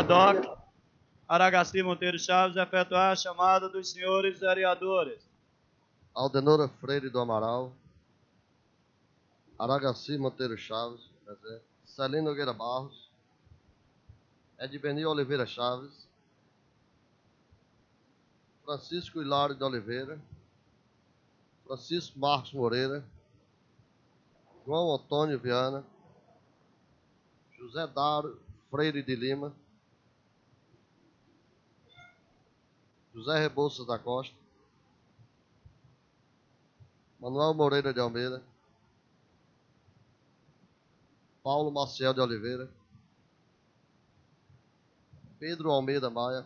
Adoc Aragaci Monteiro Chaves, efetuar a chamada dos senhores vereadores. Aldenora Freire do Amaral, Aragaci Monteiro Chaves, presente. Celino Nogueira Barros, Edbenil Oliveira Chaves, Francisco Hilário de Oliveira, Francisco Marcos Moreira, João Antônio Viana, José Dário Freire de Lima, José Rebouças da Costa, Manuel Moreira de Almeida, Paulo Maciel de Oliveira, Pedro Almeida Maia,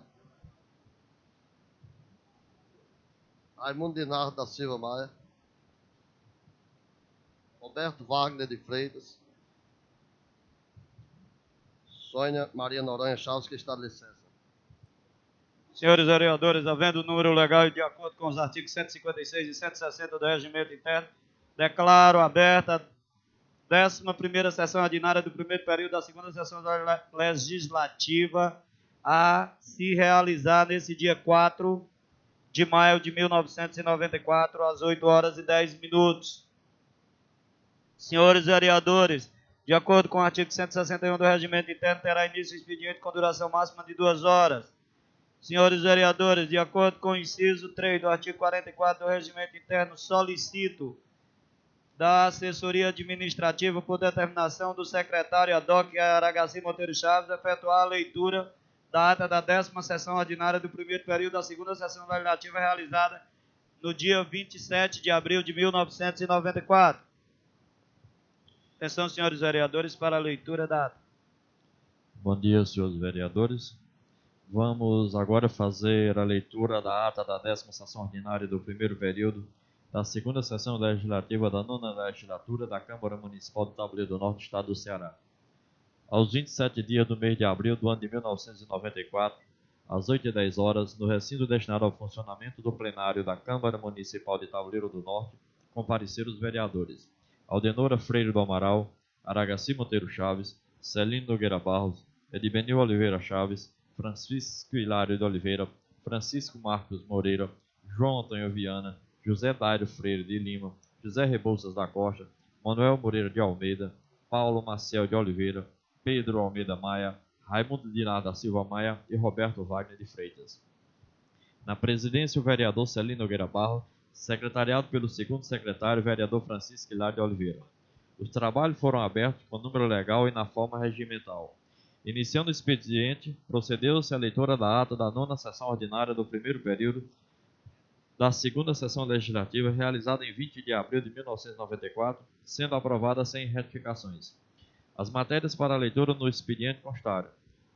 Raimundo Dinardo da Silva Maia, Roberto Wagner de Freitas, Sônia Maria Noronha Chaves, que está de licença. Senhores vereadores, havendo o número legal e de acordo com os artigos 156 e 160 do Regimento Interno, declaro aberta a 11ª sessão ordinária do primeiro período da segunda sessão legislativa a se realizar nesse dia 4 de maio de 1994, às 8 horas e 10 minutos. Senhores vereadores, de acordo com o artigo 161 do Regimento Interno, terá início o expediente com duração máxima de 2 horas. Senhores vereadores, de acordo com o inciso 3 do artigo 44 do Regimento Interno, solicito da assessoria administrativa, por determinação do secretário Adoc Aragaci Monteiro Chaves, efetuar a leitura da ata da 10ª sessão ordinária do primeiro período da segunda sessão legislativa realizada no dia 27 de abril de 1994. Atenção, senhores vereadores, para a leitura da ata. Bom dia, senhores vereadores. Vamos agora fazer a leitura da ata da 10ª sessão ordinária do primeiro período da segunda sessão legislativa da 9ª legislatura da Câmara Municipal do Tabuleiro do Norte, Estado do Ceará. Aos 27 dias do mês de abril do ano de 1994, às 8h10 horas, no recinto destinado ao funcionamento do plenário da Câmara Municipal de Tabuleiro do Norte, compareceram os vereadores Aldenora Freire do Amaral, Aragaci Monteiro Chaves, Celino Nogueira Barros, Edbenil Oliveira Chaves, Francisco Hilário de Oliveira, Francisco Marcos Moreira, João Antônio Viana, José Dário Freire de Lima, José Rebouças da Costa, Manuel Moreira de Almeida, Paulo Maciel de Oliveira, Pedro Almeida Maia, Raimundo Dinardo da Silva Maia e Roberto Wagner de Freitas. Na presidência, o vereador Celino Nogueira Barros, secretariado pelo segundo secretário, vereador Francisco Hilário de Oliveira. Os trabalhos foram abertos com número legal e na forma regimental. Iniciando o expediente, procedeu-se a leitura da ata da 9ª sessão ordinária do primeiro período da segunda sessão legislativa, realizada em 20 de abril de 1994, sendo aprovada sem retificações. As matérias para a leitura no expediente constaram: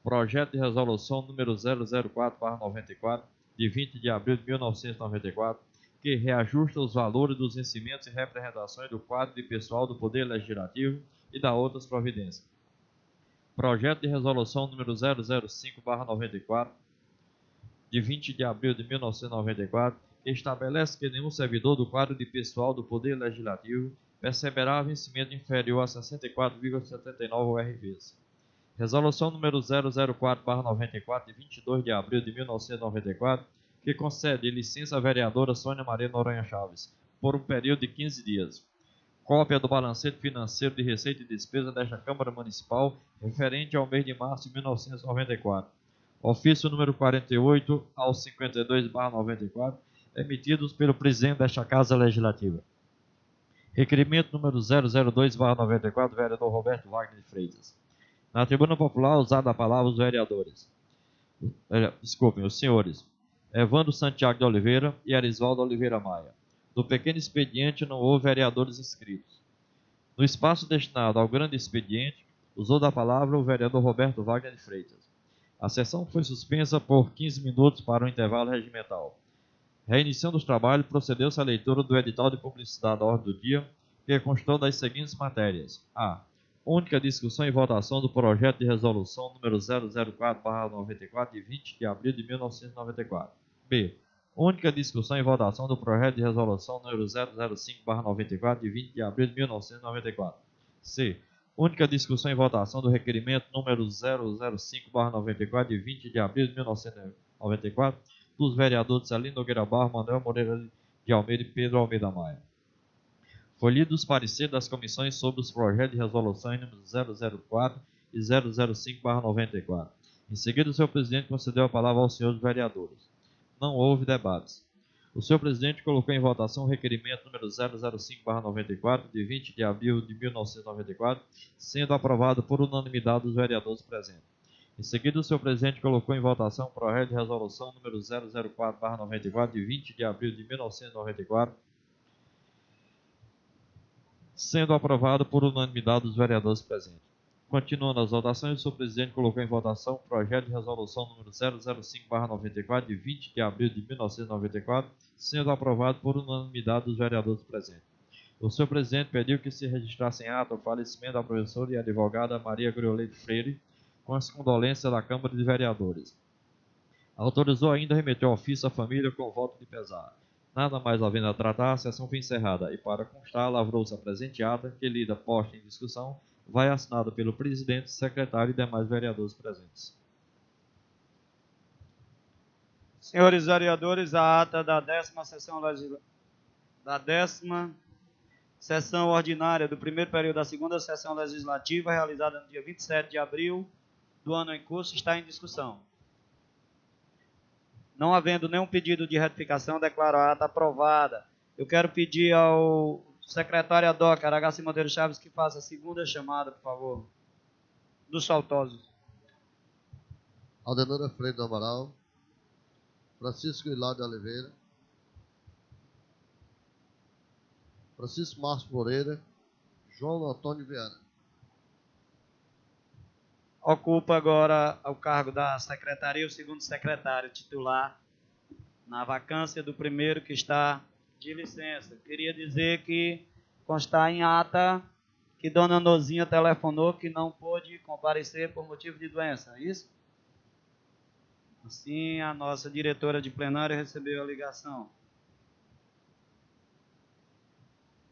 projeto de resolução número 004/94, de 20 de abril de 1994, que reajusta os valores dos vencimentos e representações do quadro de pessoal do Poder Legislativo e da outras providências. Projeto de resolução número 005/94, de 20 de abril de 1994, que estabelece que nenhum servidor do quadro de pessoal do Poder Legislativo perceberá vencimento inferior a 64,79 URVs. Resolução número 004/94, de 22 de abril de 1994, que concede licença à vereadora Sônia Maria Noronha Chaves, por um período de 15 dias. Cópia do balancete financeiro de receita e despesa desta Câmara Municipal, referente ao mês de março de 1994. Ofício número 48 ao 52/94, emitidos pelo presidente desta Casa Legislativa. Requerimento número 002/94, vereador Roberto Wagner de Freitas. Na tribuna popular, usada a palavra os vereadores. Os senhores Evandro Santiago de Oliveira e Arisvaldo Oliveira Maia. No pequeno expediente não houve vereadores inscritos. No espaço destinado ao grande expediente, usou da palavra o vereador Roberto Wagner de Freitas. A sessão foi suspensa por 15 minutos para o intervalo regimental. Reiniciando os trabalhos, procedeu-se à leitura do edital de publicidade da ordem do dia, que constou das seguintes matérias: a. Única discussão e votação do projeto de resolução número 004/94, de 20 de abril de 1994. B. Única discussão e votação do projeto de resolução número 005/94, de 20 de abril de 1994. C. Única discussão e votação do requerimento número 005/94, de 20 de abril de 1994, dos vereadores Celino Nogueira Barros, Manuel Moreira de Almeida e Pedro Almeida Maia. Foi lido os pareceres das comissões sobre os projetos de resoluções números 004 e 005/94. Em seguida, o senhor presidente concedeu a palavra aos senhores vereadores. Não houve debates. O senhor presidente colocou em votação o requerimento número 005/94, de 20 de abril de 1994, sendo aprovado por unanimidade dos vereadores presentes. Em seguida, o senhor presidente colocou em votação o projeto de resolução número 004/94, de 20 de abril de 1994, sendo aprovado por unanimidade dos vereadores presentes. Continuando as votações, o senhor presidente colocou em votação o projeto de resolução número 005/94, de 20 de abril de 1994, sendo aprovado por unanimidade dos vereadores presentes. O senhor presidente pediu que se registrasse em ata o falecimento da professora e advogada Maria Griolete Freire, com as condolências da Câmara de Vereadores. Autorizou ainda remeter ao ofício à família com voto de pesar. Nada mais havendo a tratar, a sessão foi encerrada e, para constar, lavrou-se a presente ata, que, lida posta em discussão, vai assinado pelo presidente, secretário e demais vereadores presentes. Senhores vereadores, a ata da 10ª sessão ordinária do primeiro período da segunda sessão legislativa, realizada no dia 27 de abril do ano em curso, está em discussão. Não havendo nenhum pedido de retificação, declaro a ata aprovada. Eu quero pedir ao secretário ad hoc, Aragaci Monteiro Chaves, que faça a segunda chamada, por favor, dos faltosos. Aldenora Freire do Amaral, Francisco Hilário de Oliveira, Francisco Márcio Moreira, João Antônio Vieira. Ocupa agora o cargo da secretaria o segundo secretário titular, na vacância do primeiro que está de licença. Queria dizer que constar em ata que Dona Nozinha telefonou que não pôde comparecer por motivo de doença, é isso? Assim, a nossa diretora de plenário recebeu a ligação.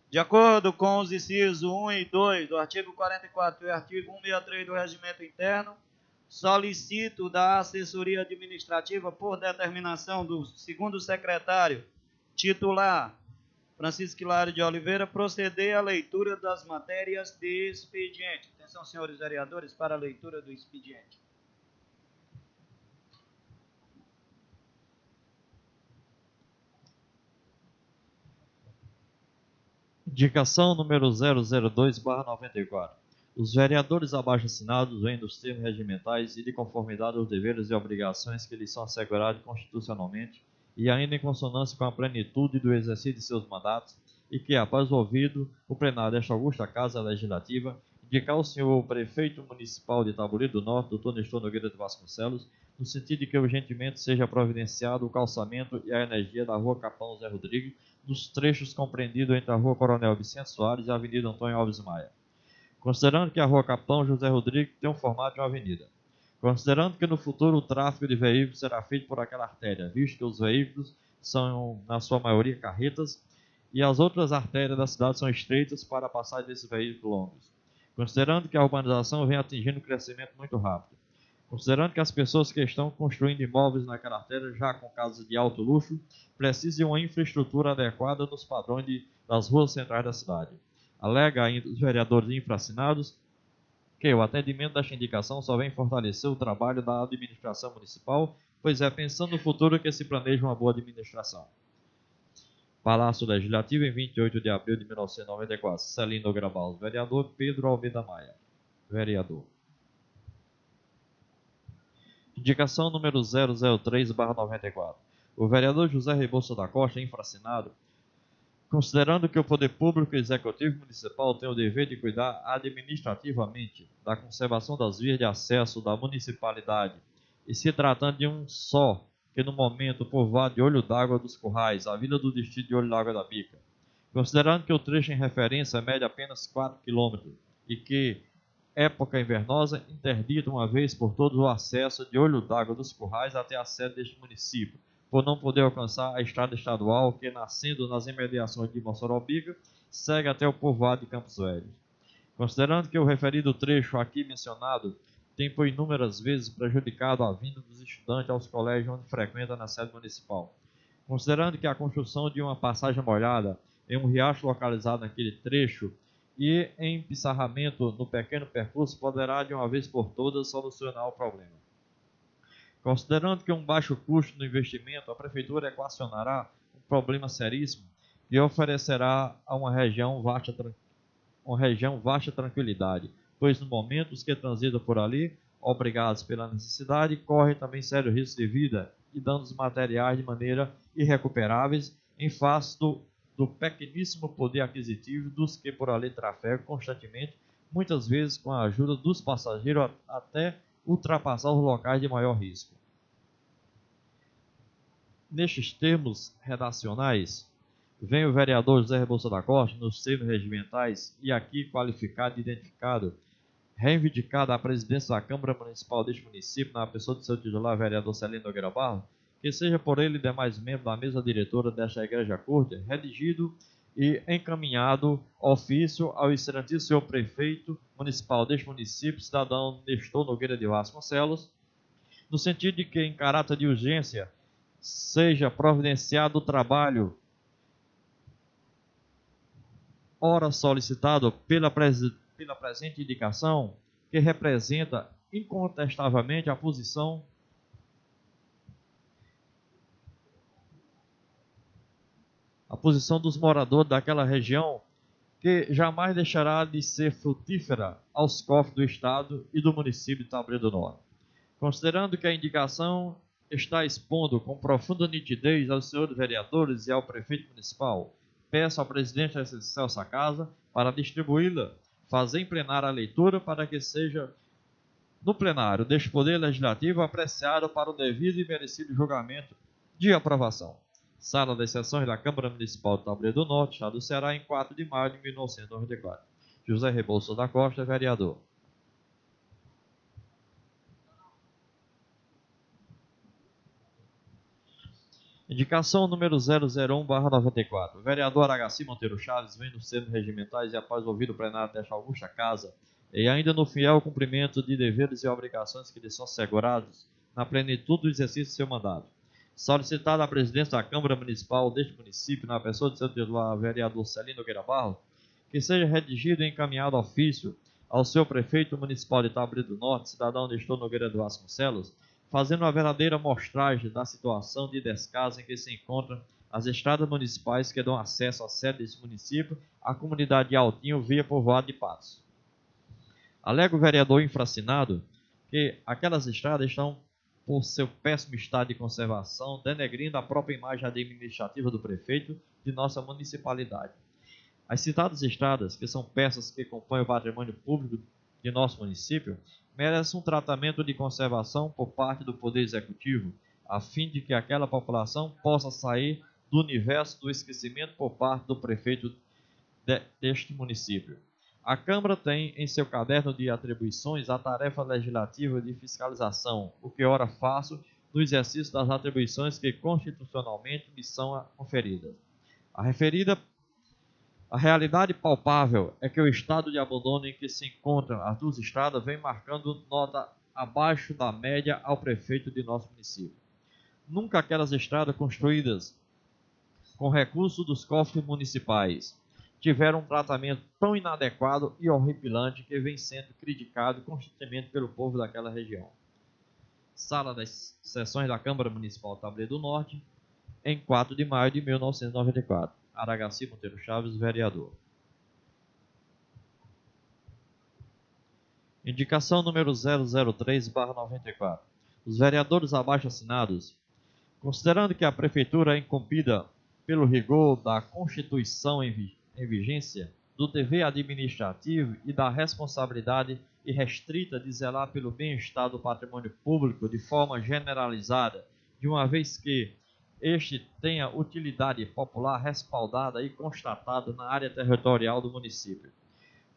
De acordo com os incisos 1 e 2 do artigo 44 e artigo 163 do Regimento Interno, solicito da assessoria administrativa, por determinação do segundo secretário titular, Francisco Hilário de Oliveira, proceder à leitura das matérias de expediente. Atenção, senhores vereadores, para a leitura do expediente. Indicação número 002/94. Os vereadores abaixo assinados vêm dos termos regimentais e de conformidade aos deveres e obrigações que lhes são assegurados constitucionalmente e ainda em consonância com a plenitude do exercício de seus mandatos, e que, após ouvido o plenário desta augusta Casa Legislativa, indicar ao senhor prefeito municipal de Tabuleiro do Norte, Dr. Nestor Nogueira de Vasconcelos, no sentido de que urgentemente seja providenciado o calçamento e a energia da Rua Capão Zé Rodrigues, dos trechos compreendidos entre a Rua Coronel Vicente Soares e a Avenida Antônio Alves Maia. Considerando que a Rua Capão José Rodrigues tem um formato de uma avenida. Considerando que no futuro o tráfego de veículos será feito por aquela artéria, visto que os veículos são, na sua maioria, carretas, e as outras artérias da cidade são estreitas para a passagem desses veículos longos. Considerando que a urbanização vem atingindo um crescimento muito rápido. Considerando que as pessoas que estão construindo imóveis naquela artéria, já com casas de alto luxo, precisam de uma infraestrutura adequada nos padrões das ruas centrais da cidade. Alega ainda os vereadores infracinados que o atendimento desta indicação só vem fortalecer o trabalho da administração municipal, pois é pensando no futuro que se planeja uma boa administração. Palácio Legislativo, em 28 de abril de 1994. Celino Nogueira Barros, vereador. Pedro Almeida Maia, vereador. Indicação número 003/94. O vereador José Rebouça da Costa, infracinado, considerando que o poder público e executivo municipal tem o dever de cuidar administrativamente da conservação das vias de acesso da municipalidade, e se tratando de um só, que no momento povoado de Olho d'Água dos Currais, a vila do distrito de Olho d'Água da Bica, considerando que o trecho em referência mede apenas 4 km e que, época invernosa, interdita uma vez por todos o acesso de Olho d'Água dos Currais até a sede deste município, por não poder alcançar a estrada estadual que, nascendo nas imediações de Mossorobica, segue até o povoado de Campos Velhos. Considerando que o referido trecho aqui mencionado tem por inúmeras vezes prejudicado a vinda dos estudantes aos colégios onde frequenta na sede municipal. Considerando que a construção de uma passagem molhada em um riacho localizado naquele trecho e em pissarramento no pequeno percurso poderá de uma vez por todas solucionar o problema. Considerando que um baixo custo no investimento, a Prefeitura equacionará um problema seríssimo e oferecerá a uma região vasta tranquilidade, pois no momento os que transitam por ali, obrigados pela necessidade, correm também sério risco de vida e danos materiais de maneira irrecuperáveis em face do pequeníssimo poder aquisitivo dos que por ali trafegam constantemente, muitas vezes com a ajuda dos passageiros até ultrapassar os locais de maior risco. Nestes termos redacionais, vem o vereador José Rebouças da Costa, nos termos regimentais, e aqui qualificado e identificado, reivindicado a presidência da Câmara Municipal deste município, na pessoa do seu titular, vereador Celino Nogueira Barros, que seja por ele e demais membros da mesa diretora desta Igreja Curta, redigido e encaminhado ofício ao excelentíssimo senhor prefeito municipal deste município, cidadão Nestor Nogueira de Vasconcelos, no sentido de que, em caráter de urgência, seja providenciado o trabalho ora solicitado pela presente indicação, que representa incontestavelmente a posição dos moradores daquela região, que jamais deixará de ser frutífera aos cofres do Estado e do município de Taboreiro do Norte. Considerando que a indicação está expondo com profunda nitidez aos senhores vereadores e ao prefeito municipal, peço ao presidente dessa casa para distribuí-la, fazer em plenário a leitura para que seja no plenário deste Poder Legislativo apreciado para o devido e merecido julgamento de aprovação. Sala das Sessões da Câmara Municipal de Taboreiro do Norte, Estado do Ceará, em 4 de maio de 1994. José Rebouças da Costa, vereador. Indicação número 001/94. O vereador Araci Monteiro Chaves vem nos termos regimentais e após ouvir o plenário desta augusta casa, e ainda no fiel cumprimento de deveres e obrigações que lhe são assegurados na plenitude do exercício de seu mandato, solicitado à presidência da Câmara Municipal deste município, na pessoa de seu titular, vereador Celino Nogueira Barros, que seja redigido e encaminhado ofício ao seu prefeito municipal de Taboreiro do Norte, cidadão Nestor Nogueira de Vasconcelos, fazendo uma verdadeira mostragem da situação de descaso em que se encontram as estradas municipais que dão acesso à sede desse município, à comunidade de Altinho, via povoado de Patos. Alega o vereador infracinado que aquelas estradas estão, por seu péssimo estado de conservação, denegrindo a própria imagem administrativa do prefeito de nossa municipalidade. As citadas estradas, que são peças que compõem o patrimônio público de nosso município, merecem um tratamento de conservação por parte do Poder Executivo, a fim de que aquela população possa sair do universo do esquecimento por parte do prefeito deste município. A Câmara tem em seu caderno de atribuições a tarefa legislativa de fiscalização, o que ora faço no exercício das atribuições que constitucionalmente me são conferidas. A realidade palpável é que o estado de abandono em que se encontram as duas estradas vem marcando nota abaixo da média ao prefeito de nosso município. Nunca aquelas estradas construídas com recursos dos cofres municipais tiveram um tratamento tão inadequado e horripilante que vem sendo criticado constantemente pelo povo daquela região. Sala das Sessões da Câmara Municipal de Taboreiro do Norte, em 4 de maio de 1994. Araci Monteiro Chaves, vereador. Indicação número 003/94. Os vereadores abaixo assinados, considerando que a Prefeitura é incumbida pelo rigor da Constituição em vigência, do dever administrativo e da responsabilidade irrestrita de zelar pelo bem-estar do patrimônio público de forma generalizada, de uma vez que este tenha utilidade popular respaldada e constatada na área territorial do município.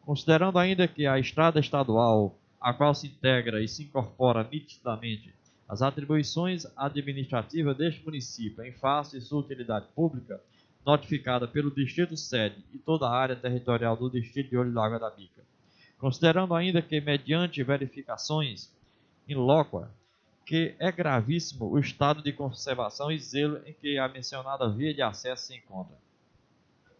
Considerando ainda que a estrada estadual, a qual se integra e se incorpora nitidamente as atribuições administrativas deste município em face de sua utilidade pública, notificada pelo Distrito Sede e toda a área territorial do Distrito de Olho d'Água da Bica, Considerando ainda que, mediante verificações in loco, que é gravíssimo o estado de conservação e zelo em que a mencionada via de acesso se encontra.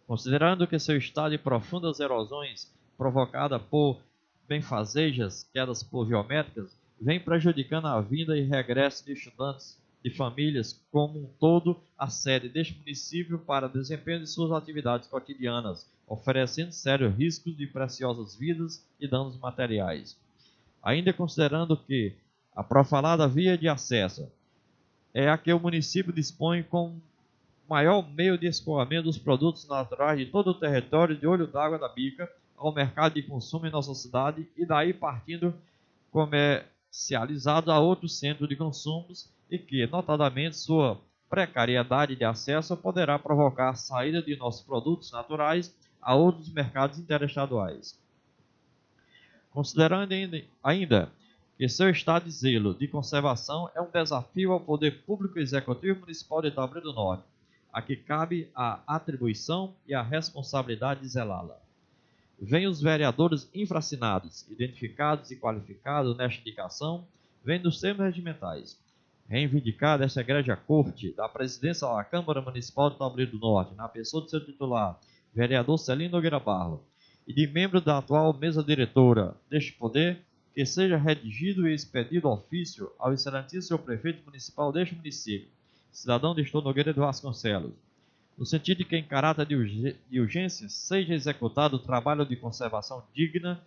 Considerando que seu estado de profundas erosões provocada por benfazejas, quedas pluviométricas, vem prejudicando a vinda e regresso de estudantes, de famílias como um todo, a sede deste município para desempenho de suas atividades cotidianas, oferecendo sérios riscos de preciosas vidas e danos materiais. Ainda considerando que a profalada via de acesso é a que o município dispõe com maior meio de escoamento dos produtos naturais de todo o território de Olho d'Água da Bica ao mercado de consumo em nossa cidade e daí partindo comercializados a outros centros de consumos e que, notadamente, sua precariedade de acesso poderá provocar a saída de nossos produtos naturais a outros mercados interestaduais. Considerando ainda que seu estado de zelo de conservação é um desafio ao poder público executivo municipal de Itabira do Norte, a que cabe a atribuição e a responsabilidade de zelá-la. Vêm os vereadores infracinados, identificados e qualificados nesta indicação, vêm dos termos regimentais. Reivindicar esta egrégia corte da presidência da Câmara Municipal de Itabira do Norte, na pessoa de seu titular, vereador Celino Nogueira Barro, e de membro da atual mesa diretora deste poder, que seja redigido e expedido ofício ao excelentíssimo prefeito municipal deste município, cidadão Nestor Nogueira de Vasconcelos, no sentido de que, em caráter de urgência, seja executado o trabalho de conservação digna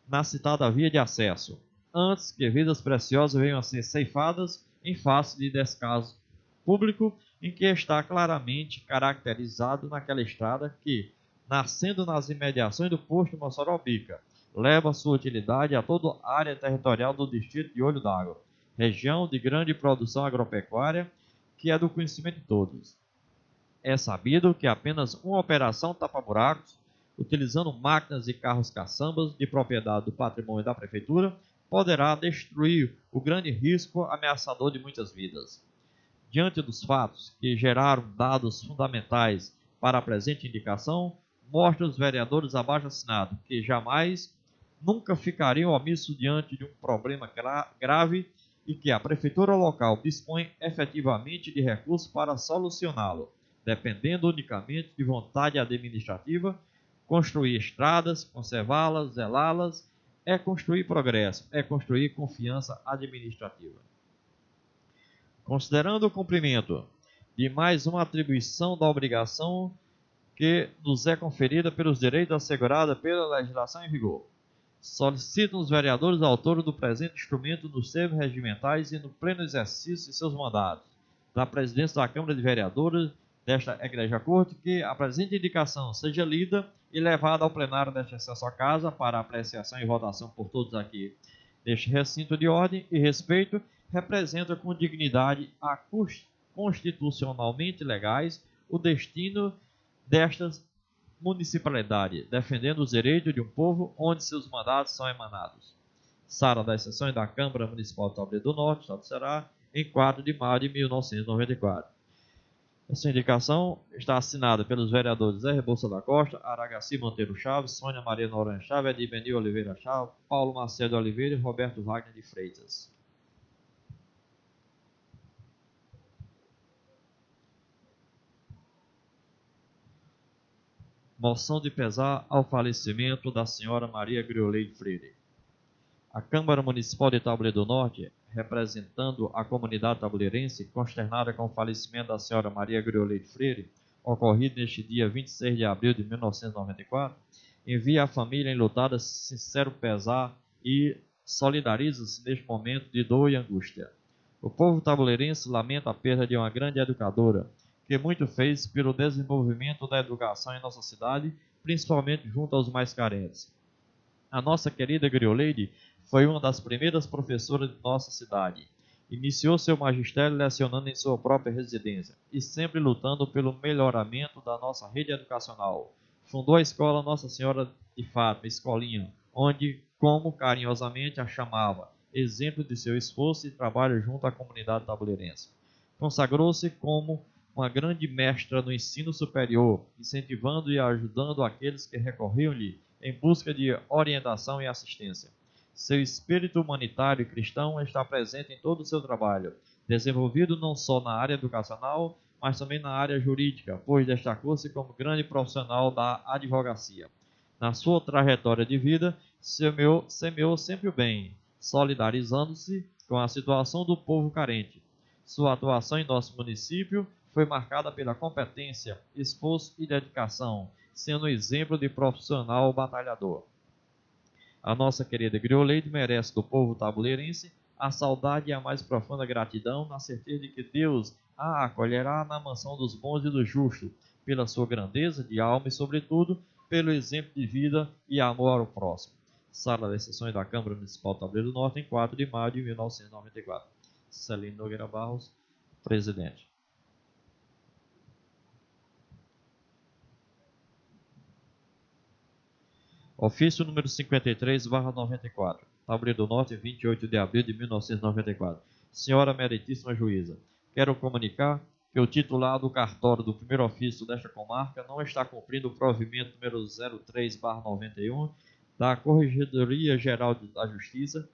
na citada via de acesso, antes que vidas preciosas venham a ser ceifadas em face de descaso público em que está claramente caracterizado naquela estrada que, nascendo nas imediações do posto Mossoró Bica, leva sua utilidade a toda a área territorial do distrito de Olho d'Água, região de grande produção agropecuária, que é do conhecimento de todos. É sabido que apenas uma operação tapa-buracos, utilizando máquinas e carros caçambas de propriedade do patrimônio da prefeitura, poderá destruir o grande risco ameaçador de muitas vidas. Diante dos fatos que geraram dados fundamentais para a presente indicação, mostra os vereadores abaixo assinados que jamais, nunca ficariam omissos diante de um problema grave e que a prefeitura local dispõe efetivamente de recursos para solucioná-lo, dependendo unicamente de vontade administrativa, construir estradas, conservá-las, zelá-las, é construir progresso, é construir confiança administrativa. Considerando o cumprimento de mais uma atribuição da obrigação que nos é conferida pelos direitos assegurados pela legislação em vigor, solicitam os vereadores autores do presente instrumento nos termos regimentais e no pleno exercício de seus mandatos, da presidência da Câmara de Vereadores desta Egrégia Corte, que a presente indicação seja lida e levada ao plenário desta excelsa casa para apreciação e votação por todos aqui neste recinto de ordem e respeito, representa com dignidade a constitucionalmente legais o destino destas municipalidades, defendendo os direitos de um povo onde seus mandatos são emanados. Sala das sessões da Câmara Municipal de Itabira do Norte, Estado do Ceará, em 4 de maio de 1994. Essa indicação está assinada pelos vereadores Zé Rebouça da Costa, Aragaci Monteiro Chaves, Sônia Maria Noronha Chaves, Edibenil Oliveira Chaves, Paulo Macedo Oliveira e Roberto Wagner de Freitas. Moção de pesar ao falecimento da senhora Maria Grioleide Freire. A Câmara Municipal de Itabira do Norte, representando a comunidade tabuleirense, consternada com o falecimento da senhora Maria Grioleide Freire, ocorrido neste dia 26 de abril de 1994, envia à família enlutada sincero pesar e solidariza-se neste momento de dor e angústia. O povo tabuleirense lamenta a perda de uma grande educadora, que muito fez pelo desenvolvimento da educação em nossa cidade, principalmente junto aos mais carentes. A nossa querida Grioleide foi uma das primeiras professoras de nossa cidade. Iniciou seu magistério lecionando em sua própria residência e sempre lutando pelo melhoramento da nossa rede educacional. Fundou a escola Nossa Senhora de Fátima, Escolinha, onde, como carinhosamente a chamava, exemplo de seu esforço e trabalho junto à comunidade tabuleirense. Consagrou-se como uma grande mestra no ensino superior, incentivando e ajudando aqueles que recorriam-lhe em busca de orientação e assistência. Seu espírito humanitário e cristão está presente em todo o seu trabalho, desenvolvido não só na área educacional, mas também na área jurídica, pois destacou-se como grande profissional da advocacia. Na sua trajetória de vida, semeou sempre o bem, solidarizando-se com a situação do povo carente. Sua atuação em nosso município foi marcada pela competência, esforço e dedicação, sendo um exemplo de profissional batalhador. A nossa querida Grioleide merece do povo tabuleirense a saudade e a mais profunda gratidão, na certeza de que Deus a acolherá na mansão dos bons e dos justos, pela sua grandeza de alma e, sobretudo, pelo exemplo de vida e amor ao próximo. Sala das Sessões da Câmara Municipal Tabuleiro do Norte, em 4 de maio de 1994. Celino Nogueira Barros, presidente. Ofício número 53/94. Tabuleiro do Norte, 28 de abril de 1994. Senhora Meritíssima Juíza, quero comunicar que o titular do cartório do primeiro ofício desta comarca não está cumprindo o provimento número 03/91 da Corregedoria Geral da Justiça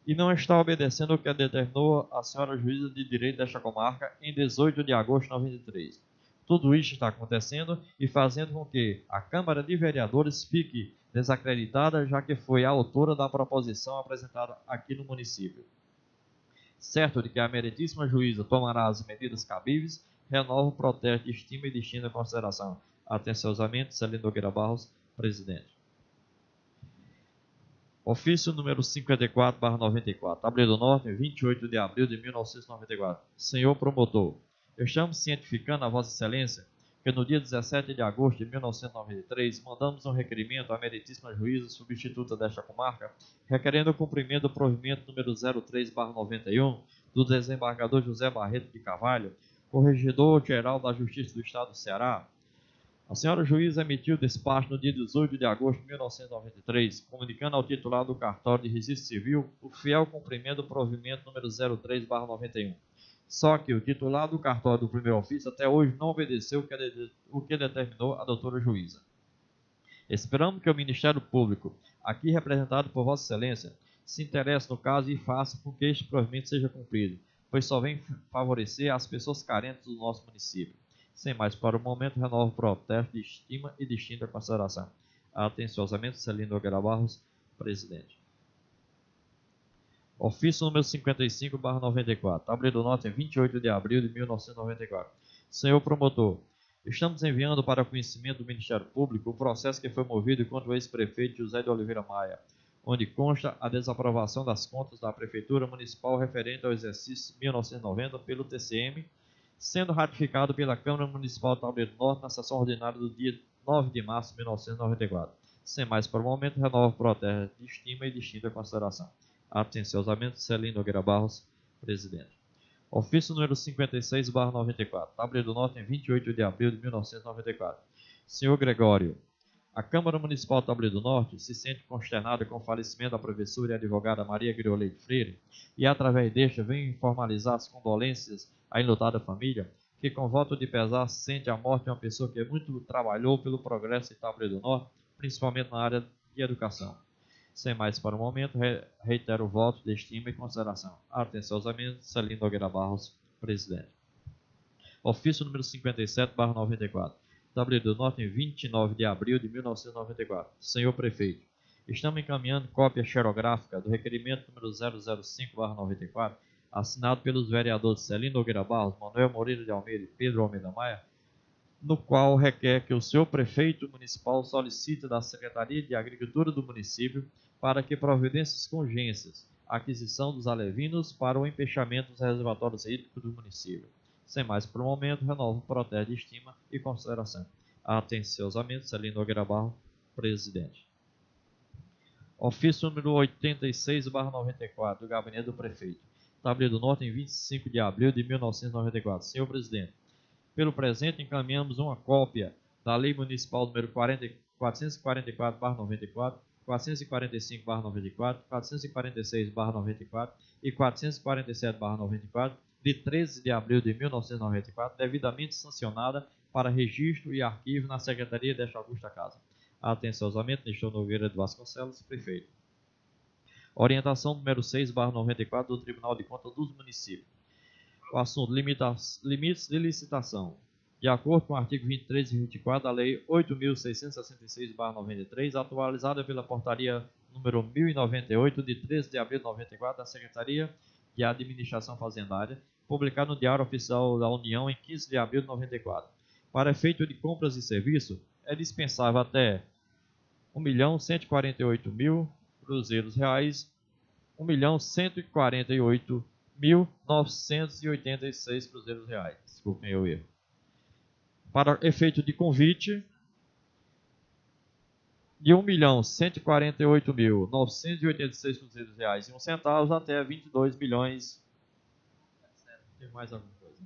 e não está obedecendo o que determinou a senhora juíza de direito desta comarca em 18 de agosto de 93. Tudo isto está acontecendo e fazendo com que a Câmara de Vereadores fique desacreditada, já que foi a autora da proposição apresentada aqui no município. Certo de que a meritíssima juíza tomará as medidas cabíveis, renovo o protesto de estima e destina a consideração. Atenciosamente, Celino Nogueira Barros, presidente. Ofício número 54/94. Tabuleiro do Norte, 28 de abril de 1994. Senhor promotor, estamos cientificando a Vossa Excelência que no dia 17 de agosto de 1993 mandamos um requerimento à meritíssima juíza substituta desta comarca, requerendo o cumprimento do provimento número 03/91 do desembargador José Barreto de Carvalho, corregedor-geral da Justiça do Estado do Ceará. A senhora juíza emitiu despacho no dia 18 de agosto de 1993, comunicando ao titular do cartório de registro civil o fiel cumprimento do provimento número 03/91. Só que o titular do cartório do primeiro ofício até hoje não obedeceu o que determinou a doutora juíza. Esperamos que o Ministério Público, aqui representado por Vossa Excelência, se interesse no caso e faça com que este provimento seja cumprido, pois só vem favorecer as pessoas carentes do nosso município. Sem mais para o momento, renovo o protesto de estima e distinta consideração. Atenciosamente, Celino Nogueira Barros, presidente. Ofício número 55/94. Tabuleiro do Norte, 28 de abril de 1994. Senhor promotor, estamos enviando para conhecimento do Ministério Público o processo que foi movido contra o ex-prefeito José de Oliveira Maia, onde consta a desaprovação das contas da Prefeitura Municipal referente ao exercício 1990 pelo TCM, sendo ratificado pela Câmara Municipal do Tabuleiro do Norte na sessão ordinária do dia 9 de março de 1994. Sem mais por o momento, renovo o protesto de estima e distinta consideração. Atenciosamente, Celino Nogueira Barros, presidente. Ofício número 56/94. Tabuleiro do Norte, em 28 de abril de 1994. Senhor Gregório, a Câmara Municipal do Tabuleiro do Norte se sente consternada com o falecimento da professora e advogada Maria Grioleide Freire e, através deste, vem formalizar as condolências à enlutada família, que com voto de pesar sente a morte de uma pessoa que muito trabalhou pelo progresso de Tabuleiro do Norte, principalmente na área de educação. Sem mais para o momento, reitero o voto de estima e consideração. Atenciosamente, Celino Nogueira Barros, presidente. Ofício número 57/94. Tabuleiro do Norte, em 29 de abril de 1994. Senhor Prefeito, estamos encaminhando cópia xerográfica do requerimento número 005/94, assinado pelos vereadores Celino Nogueira Barros, Manuel Moreira de Almeida e Pedro Almeida Maia, no qual requer que o senhor prefeito municipal solicite da Secretaria de Agricultura do município para que providências com urgências, aquisição dos alevinos para o empechamento dos reservatórios hídricos do município. Sem mais por um momento, renovo o protesto de estima e consideração. Atenciosamente, Celino Nogueira Barros, presidente. Ofício número 86/94, do Gabinete do Prefeito. Tabuleiro do Norte, em 25 de abril de 1994. Senhor presidente, pelo presente, encaminhamos uma cópia da Lei Municipal número 444/94, 445/94, 446/94 e 447/94, de 13 de abril de 1994, devidamente sancionada para registro e arquivo na Secretaria desta Augusta Casa. Atenciosamente, Nestor Nogueira de Vasconcelos, prefeito. Orientação número 6/94 do Tribunal de Contas dos Municípios. O assunto, limites de licitação. De acordo com o artigo 23 e 24 da Lei 8.666/93, atualizada pela Portaria número 1098, de 13 de abril de 94, da Secretaria de Administração Fazendária, publicada no Diário Oficial da União em 15 de abril de 94. Para efeito de compras e serviços, é dispensável até R$1.148.000 cruzeiros reais, R$1.148.986 cruzeiros reais. Desculpem o erro. Para efeito de convite, de R$1.148.986 cruzeiros reais e 1 centavo até 22 milhões. Tem mais alguma coisa?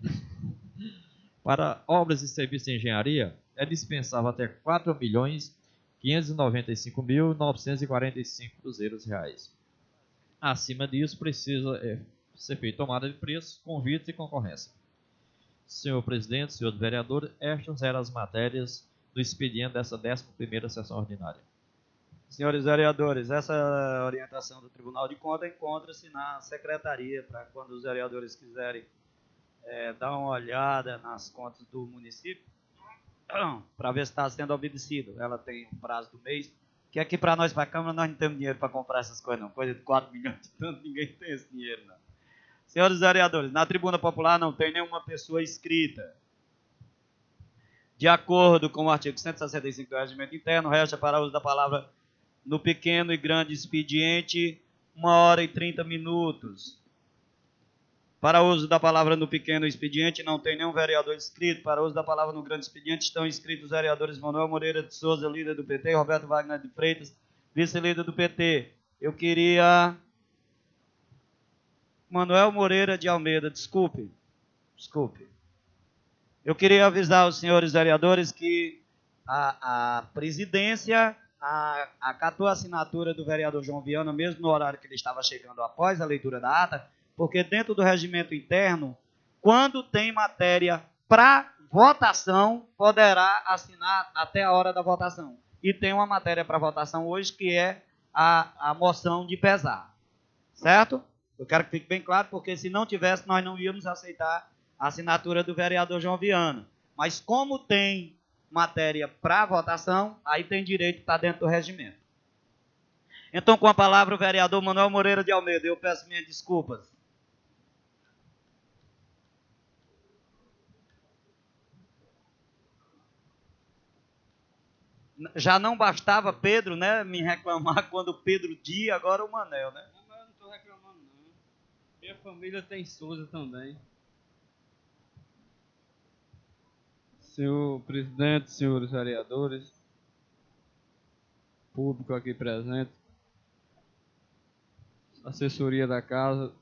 Para obras e serviços de engenharia, é dispensável até R$4.595.945 cruzeiros reais. Acima disso, precisa ser feita tomada de preços, convites e concorrência. Senhor presidente, senhores vereadores, estas eram as matérias do expediente dessa 11ª sessão ordinária. Senhores vereadores, essa orientação do Tribunal de Contas encontra-se na secretaria, para quando os vereadores quiserem dar uma olhada nas contas do município, para ver se está sendo obedecido. Ela tem um prazo do mês, que aqui para nós, para a Câmara, nós não temos dinheiro para comprar essas coisas, não. Coisa de 4 milhões de tanto, ninguém tem esse dinheiro, não. Senhores vereadores, na tribuna popular não tem nenhuma pessoa inscrita. De acordo com o artigo 165 do Regimento Interno, resta para uso da palavra no pequeno e grande expediente 1h30 minutos. Para uso da palavra no pequeno expediente, não tem nenhum vereador inscrito. Para uso da palavra no grande expediente, estão inscritos os vereadores Manuel Moreira de Souza, líder do PT, e Roberto Wagner de Freitas, vice-líder do PT. Eu queria... Manuel Moreira de Almeida, desculpe. Eu queria avisar os senhores vereadores que a presidência acatou a assinatura do vereador João Viana, mesmo no horário que ele estava chegando após a leitura da ata, porque dentro do regimento interno, quando tem matéria para votação, poderá assinar até a hora da votação. E tem uma matéria para votação hoje, que é a moção de pesar. Certo? Eu quero que fique bem claro, porque se não tivesse, nós não íamos aceitar a assinatura do vereador João Viana. Mas como tem matéria para votação, aí tem direito de estar dentro do regimento. Então, com a palavra, o vereador Manuel Moreira de Almeida. Eu peço minhas desculpas. Já não bastava Pedro, né, me reclamar quando Pedro dia, agora o Manel, né? Não, mas eu não estou reclamando, não. Minha família tem Souza também. Senhor presidente, senhores vereadores, público aqui presente, assessoria da casa.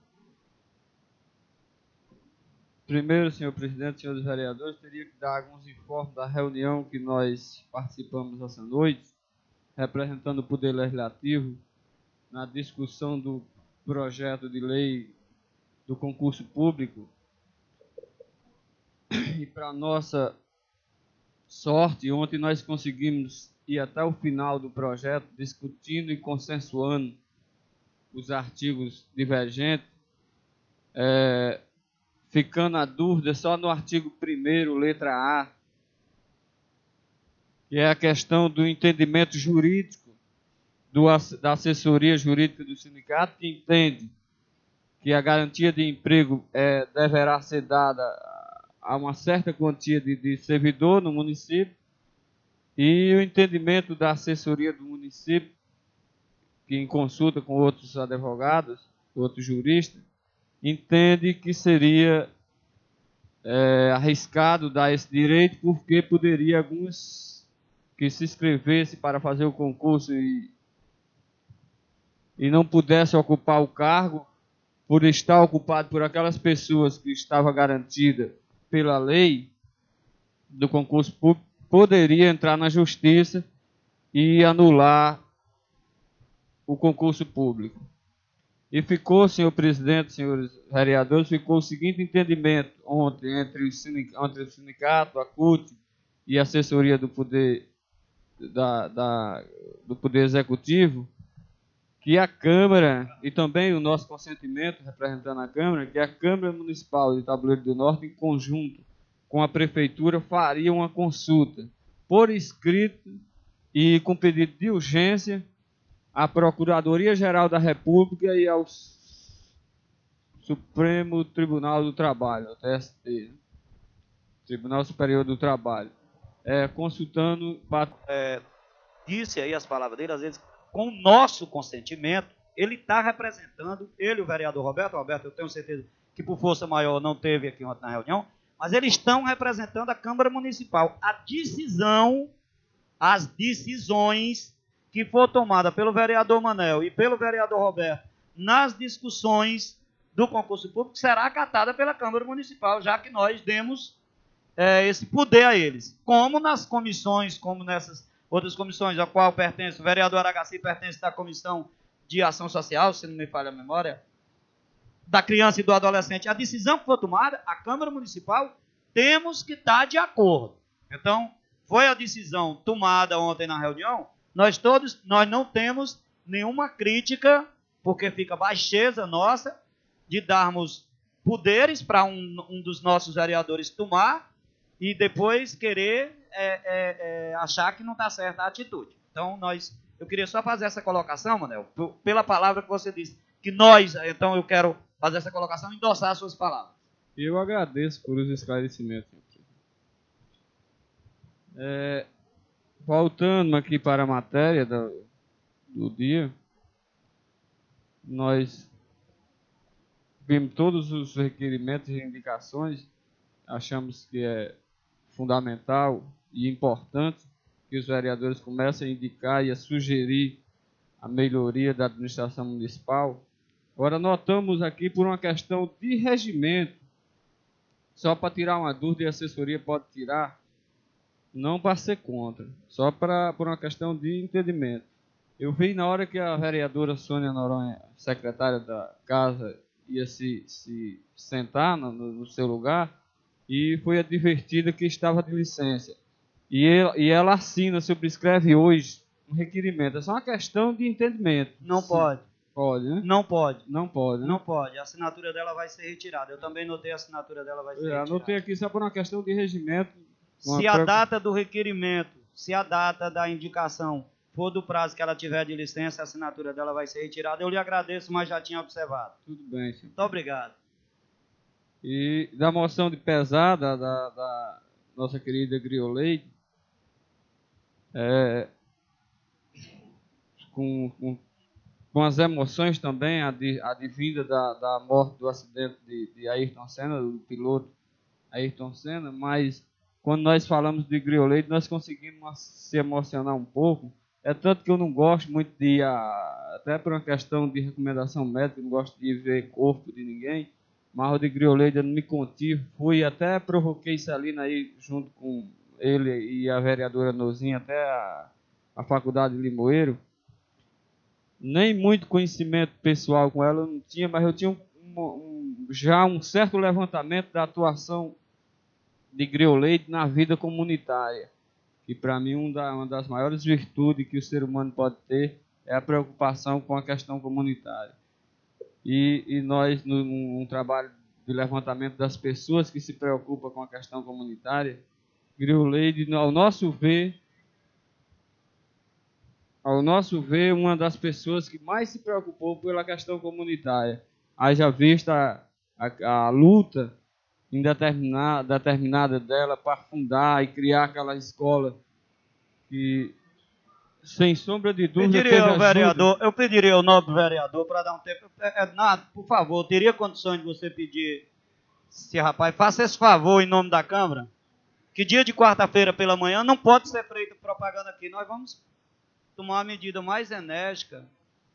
Primeiro, senhor presidente, senhores vereadores, teria que dar alguns informes da reunião que nós participamos essa noite, representando o Poder Legislativo, na discussão do projeto de lei do concurso público. E para nossa sorte, ontem nós conseguimos ir até o final do projeto, discutindo e consensuando os artigos divergentes, ficando a dúvida só no artigo 1º, letra A, que é a questão do entendimento jurídico da assessoria jurídica do sindicato, que entende que a garantia de emprego deverá ser dada a uma certa quantia de servidor no município, e o entendimento da assessoria do município, que em consulta com outros advogados, outros juristas, entende que seria arriscado dar esse direito, porque poderia alguns que se inscrevessem para fazer o concurso e não pudessem ocupar o cargo, por estar ocupado por aquelas pessoas que estava garantida pela lei do concurso público, poderia entrar na justiça e anular o concurso público. E ficou, senhor presidente, senhores vereadores, ficou o seguinte entendimento ontem entre o sindicato, a CUT e a assessoria do Poder do Poder Executivo, que a Câmara, e também o nosso consentimento representando a Câmara, que a Câmara Municipal de Tabuleiro do Norte, em conjunto com a Prefeitura, faria uma consulta por escrito e com pedido de urgência à Procuradoria-Geral da República e ao Supremo Tribunal do Trabalho, o TST, Tribunal Superior do Trabalho, consultando... Disse aí as palavras dele, às vezes, com o nosso consentimento, ele está representando, ele e o vereador Roberto, eu tenho certeza que por força maior não teve aqui ontem na reunião, mas eles estão representando a Câmara Municipal. As decisões que for tomada pelo vereador Manel e pelo vereador Roberto nas discussões do concurso público será acatada pela Câmara Municipal, já que nós demos esse poder a eles. Como nas comissões, como nessas outras comissões, a qual pertence, o vereador Aragaci pertence da Comissão de Ação Social, se não me falha a memória, da criança e do adolescente. A decisão que for tomada, a Câmara Municipal, temos que estar de acordo. Então, foi a decisão tomada ontem na reunião, nós não temos nenhuma crítica, porque fica baixeza nossa de darmos poderes para um dos nossos vereadores tomar e depois querer achar que não está certa a atitude. Então, eu queria só fazer essa colocação, Manel, pela palavra que você disse, que então eu quero fazer essa colocação e endossar as suas palavras. Eu agradeço por os esclarecimentos. Voltando aqui para a matéria do dia, nós vimos todos os requerimentos e indicações, achamos que é fundamental e importante que os vereadores comecem a indicar e a sugerir a melhoria da administração municipal. Agora, notamos aqui por uma questão de regimento, só para tirar uma dúvida e a assessoria pode tirar, não para ser contra, só por uma questão de entendimento. Eu vi na hora que a vereadora Sônia Noronha, secretária da Casa, ia se sentar no seu lugar e foi advertida que estava de licença. E ela assina, subscreve hoje um requerimento. É só uma questão de entendimento. Não pode. Pode, né? Não pode. Não pode, né? Não pode. A assinatura dela vai ser retirada. Eu também notei a assinatura dela vai ser retirada. Anotei aqui só por uma questão de regimento. Se a data do requerimento, se a data da indicação for do prazo que ela tiver de licença, a assinatura dela vai ser retirada. Eu lhe agradeço, mas já tinha observado. Tudo bem, senhor. Muito obrigado. E da moção de pesada da nossa querida Grioleide, com as emoções também, advinda da morte do acidente de Ayrton Senna, do piloto Ayrton Senna, mas quando nós falamos de Grioleide, nós conseguimos se emocionar um pouco. É tanto que eu não gosto muito de ir, até por uma questão de recomendação médica, não gosto de ver corpo de ninguém, mas o de Grioleide eu não me contive, fui até provoquei Celina aí junto com ele e a vereadora Nozinha até a faculdade de Limoeiro. Nem muito conhecimento pessoal com ela eu não tinha, mas eu tinha já um certo levantamento da atuação de Grioleide na vida comunitária. E para mim uma das maiores virtudes que o ser humano pode ter é a preocupação com a questão comunitária. E nós, num trabalho de levantamento das pessoas que se preocupam com a questão comunitária, Grioleide, ao nosso ver, uma das pessoas que mais se preocupou pela questão comunitária. Haja vista a luta indeterminada dela para fundar e criar aquela escola que, sem sombra de dúvida, eu pediria ao nobre vereador para dar um tempo. Por favor, teria condições de você pedir, se rapaz, faça esse favor em nome da Câmara, que dia de quarta-feira pela manhã não pode ser feita propaganda aqui. Nós vamos tomar uma medida mais enérgica,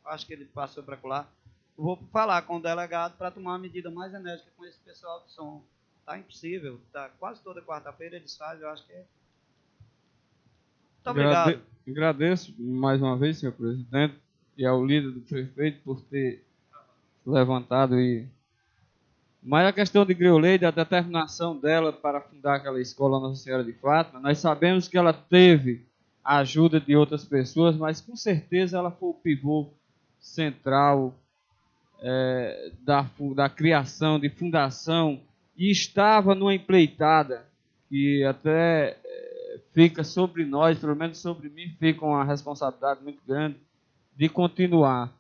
acho que ele passou para lá. Eu vou falar com o delegado para tomar uma medida mais enérgica com esse pessoal do som. Está impossível, tá, quase toda quarta-feira eles fazem, eu acho que é. Muito obrigado. Agradeço mais uma vez, senhor presidente, e ao líder do prefeito por ter levantado e... Mas a questão de Grioleide, a determinação dela para fundar aquela escola Nossa Senhora de Fátima, nós sabemos que ela teve a ajuda de outras pessoas, mas com certeza ela foi o pivô central da criação de fundação, e estava numa empreitada que até fica sobre nós, pelo menos sobre mim, fica uma responsabilidade muito grande de continuar.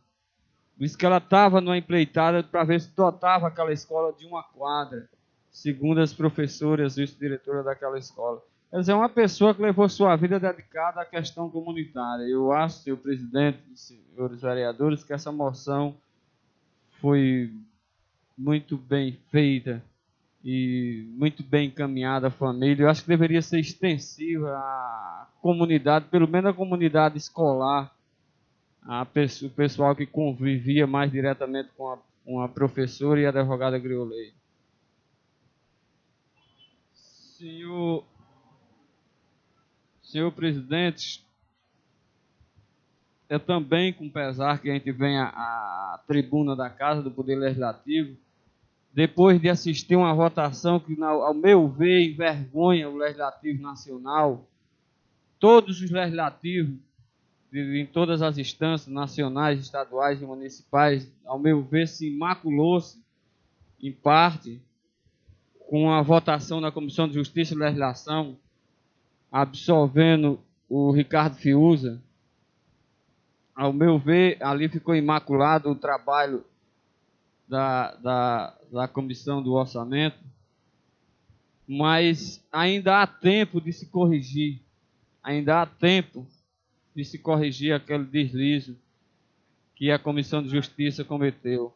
Por isso que ela estava numa empreitada para ver se dotava aquela escola de uma quadra, segundo as professoras e vice-diretora daquela escola. Quer dizer, é uma pessoa que levou sua vida dedicada à questão comunitária. Eu acho, senhor presidente, senhores vereadores, que essa moção foi muito bem feita e muito bem encaminhada à família. Eu acho que deveria ser extensiva à comunidade, pelo menos a comunidade escolar, o pessoal que convivia mais diretamente com a professora e a advogada Griolei. Senhor presidente, é também com pesar que a gente vem à tribuna da Casa do Poder Legislativo, depois de assistir uma votação que, ao meu ver, envergonha o Legislativo Nacional. Todos os legislativos, em todas as instâncias nacionais, estaduais e municipais, ao meu ver, se imaculou-se, em parte, com a votação na Comissão de Justiça e Legislação, absolvendo o Ricardo Fiuza. Ao meu ver, ali ficou imaculado o trabalho da Comissão do Orçamento, mas ainda há tempo de se corrigir, ainda há tempo de se corrigir aquele deslize que a Comissão de Justiça cometeu.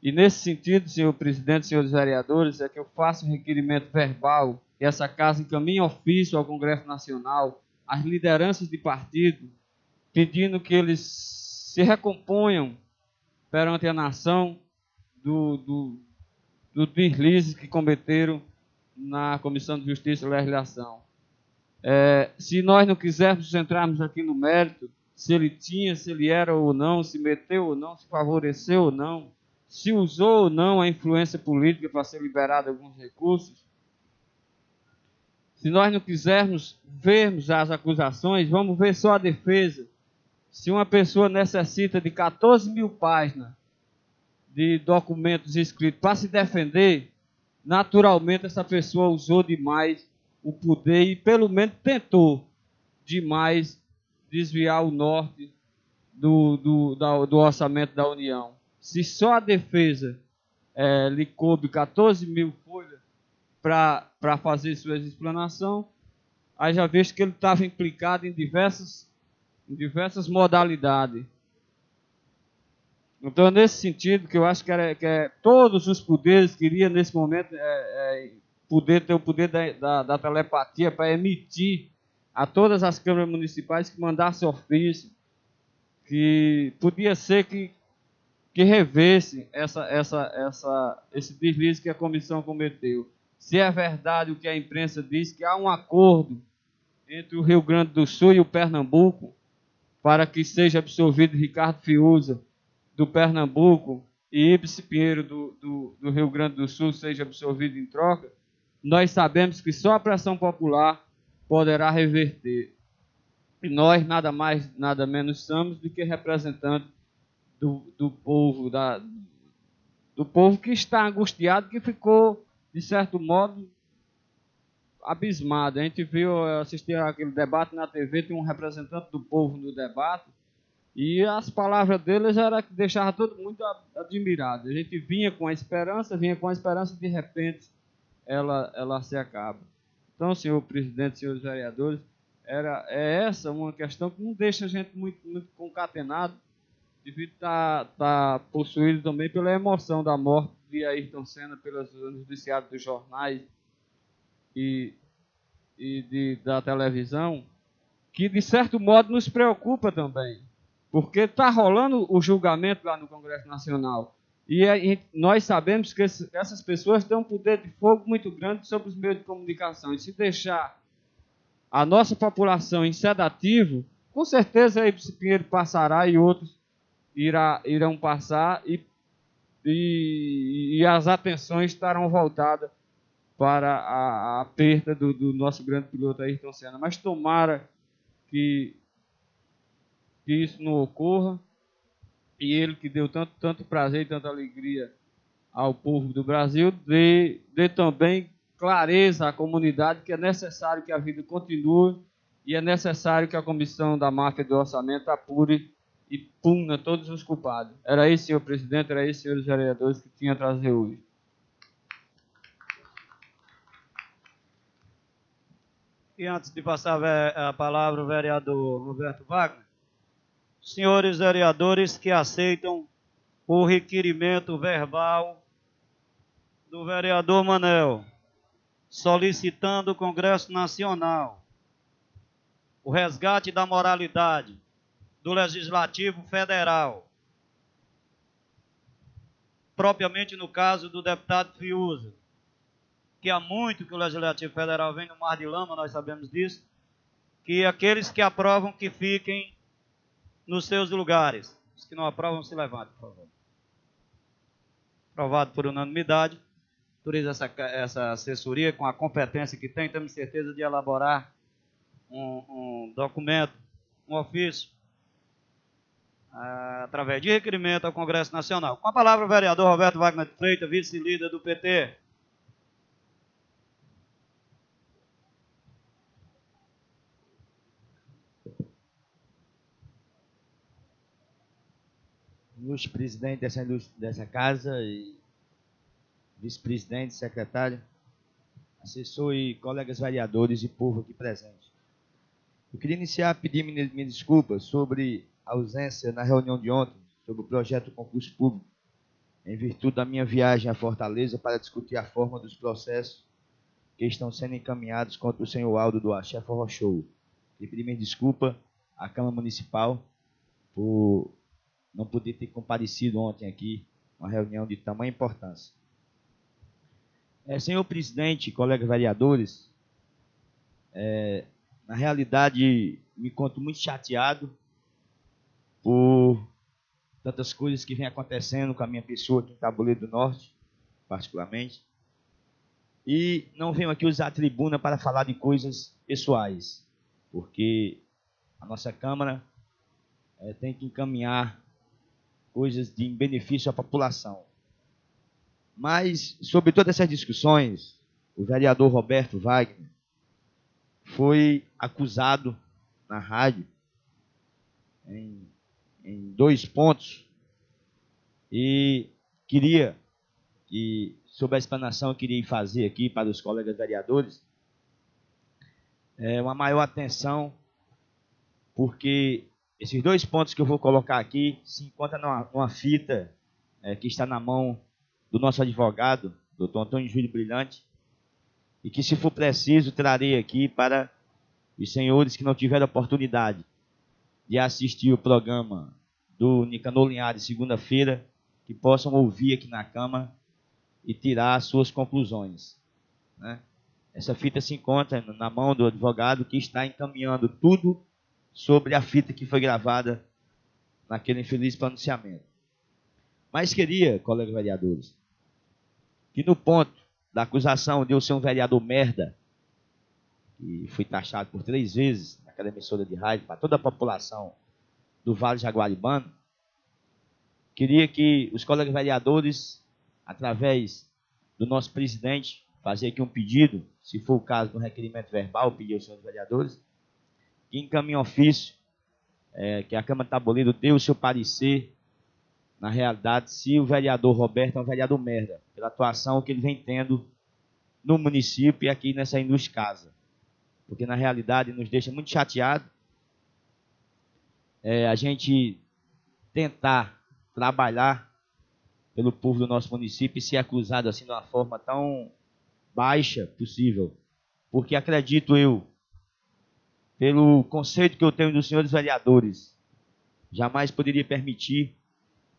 E nesse sentido, senhor presidente, senhores vereadores, é que eu faço um requerimento verbal e essa casa encaminha ofício ao Congresso Nacional, às lideranças de partido, pedindo que eles se recomponham perante a nação do deslize que cometeram na Comissão de Justiça e Legislação. Se nós não quisermos entrarmos aqui no mérito, se ele tinha, se ele era ou não, se meteu ou não, se favoreceu ou não, se usou ou não a influência política para ser liberado alguns recursos, se nós não quisermos vermos as acusações, vamos ver só a defesa. Se uma pessoa necessita de 14 mil páginas de documentos escritos para se defender, naturalmente essa pessoa usou demais o poder e pelo menos tentou demais desviar o norte do orçamento da União. Se só a defesa lhe coube 14 mil folhas para fazer suas explanações, aí já vejo que ele estava implicado em diversas modalidades. Então, nesse sentido, que eu acho que todos os poderes queriam, nesse momento, ter o poder da telepatia para emitir a todas as câmaras municipais que mandasse ofício, que podia ser que revesse esse deslize que a comissão cometeu. Se é verdade o que a imprensa diz, que há um acordo entre o Rio Grande do Sul e o Pernambuco para que seja absolvido Ricardo Fiuza do Pernambuco e Ibsen Pinheiro do Rio Grande do Sul seja absolvido em troca, nós sabemos que só a pressão popular poderá reverter. E nós nada mais, nada menos somos do que representantes do povo, do povo que está angustiado, que ficou, de certo modo, abismado. A gente assistiu aquele debate na TV, tem um representante do povo no debate, e as palavras deles era que deixava todo mundo admirado. A gente vinha com a esperança, de repente ela se acaba. Então, senhor presidente, senhores vereadores, é essa uma questão que não deixa a gente muito concatenado, devido estar possuído também pela emoção da morte de Ayrton Senna pelos noticiários dos jornais e da televisão, que de certo modo nos preocupa também, porque está rolando o julgamento lá no Congresso Nacional e nós sabemos que essas pessoas têm um poder de fogo muito grande sobre os meios de comunicação, e se deixar a nossa população em sedativo, com certeza a Ibsen Pinheiro passará e outros irão passar e as atenções estarão voltadas para a perda do nosso grande piloto Ayrton Senna. Mas tomara que isso não ocorra, e ele que deu tanto prazer e tanta alegria ao povo do Brasil, dê também clareza à comunidade que é necessário que a vida continue e é necessário que a comissão da máfia do orçamento apure e puna todos os culpados. Era isso, senhor presidente, era isso, senhores vereadores, que tinha a trazer hoje. E antes de passar a palavra ao vereador Roberto Wagner, senhores vereadores que aceitam o requerimento verbal do vereador Manel, solicitando o Congresso Nacional o resgate da moralidade do Legislativo Federal, propriamente no caso do deputado Fiuza, que há muito que o Legislativo Federal vem no mar de lama, nós sabemos disso, que aqueles que aprovam que fiquem nos seus lugares. Os que não aprovam, se levantem, por favor. Aprovado por unanimidade. Autoriza essa assessoria com a competência que tem, temos certeza de elaborar um documento, um ofício, através de requerimento ao Congresso Nacional. Com a palavra o vereador Roberto Wagner de Freitas, vice-líder do PT. Ilustre presidente dessa casa e vice-presidente, secretário, assessor e colegas vereadores e povo aqui presente. Eu queria iniciar pedindo minha desculpa sobre a ausência na reunião de ontem sobre o projeto do concurso público, em virtude da minha viagem à Fortaleza para discutir a forma dos processos que estão sendo encaminhados contra o senhor Aldo do Axé Forró Show. Queria pedir minha desculpa à Câmara Municipal por não poder ter comparecido ontem aqui, uma reunião de tamanha importância. Senhor presidente, colegas vereadores, na realidade me encontro muito chateado por tantas coisas que vêm acontecendo com a minha pessoa aqui em Tabuleiro do Norte, particularmente, e não venho aqui usar a tribuna para falar de coisas pessoais, porque a nossa Câmara tem que encaminhar coisas de benefício à população. Mas, sobre todas essas discussões, o vereador Roberto Wagner foi acusado na rádio em 2 pontos e queria que, sobre a explanação, eu queria fazer aqui para os colegas vereadores, uma maior atenção, porque esses 2 pontos que eu vou colocar aqui se encontram numa fita que está na mão do nosso advogado, doutor Antônio Júlio Brilhante, e que, se for preciso, trarei aqui para os senhores que não tiveram oportunidade de assistir o programa do Nicanor Linhares, segunda-feira, que possam ouvir aqui na Câmara e tirar as suas conclusões, né? Essa fita se encontra na mão do advogado que está encaminhando tudo sobre a fita que foi gravada naquele infeliz pronunciamento. Mas queria, colegas vereadores, que no ponto da acusação de eu ser um vereador merda, que fui taxado por 3 vezes naquela emissora de rádio para toda a população do Vale Jaguaribano, queria que os colegas vereadores, através do nosso presidente, fazer aqui um pedido, se for o caso do requerimento verbal, pedir aos senhores vereadores, que encaminhe ofício, que a Câmara Tabuleiro dê o seu parecer, na realidade, se o vereador Roberto é um vereador merda, pela atuação que ele vem tendo no município e aqui nessa ilustre casa. Porque, na realidade, nos deixa muito chateado a gente tentar trabalhar pelo povo do nosso município e ser acusado assim de uma forma tão baixa possível. Porque acredito eu, pelo conceito que eu tenho dos senhores vereadores, jamais poderia permitir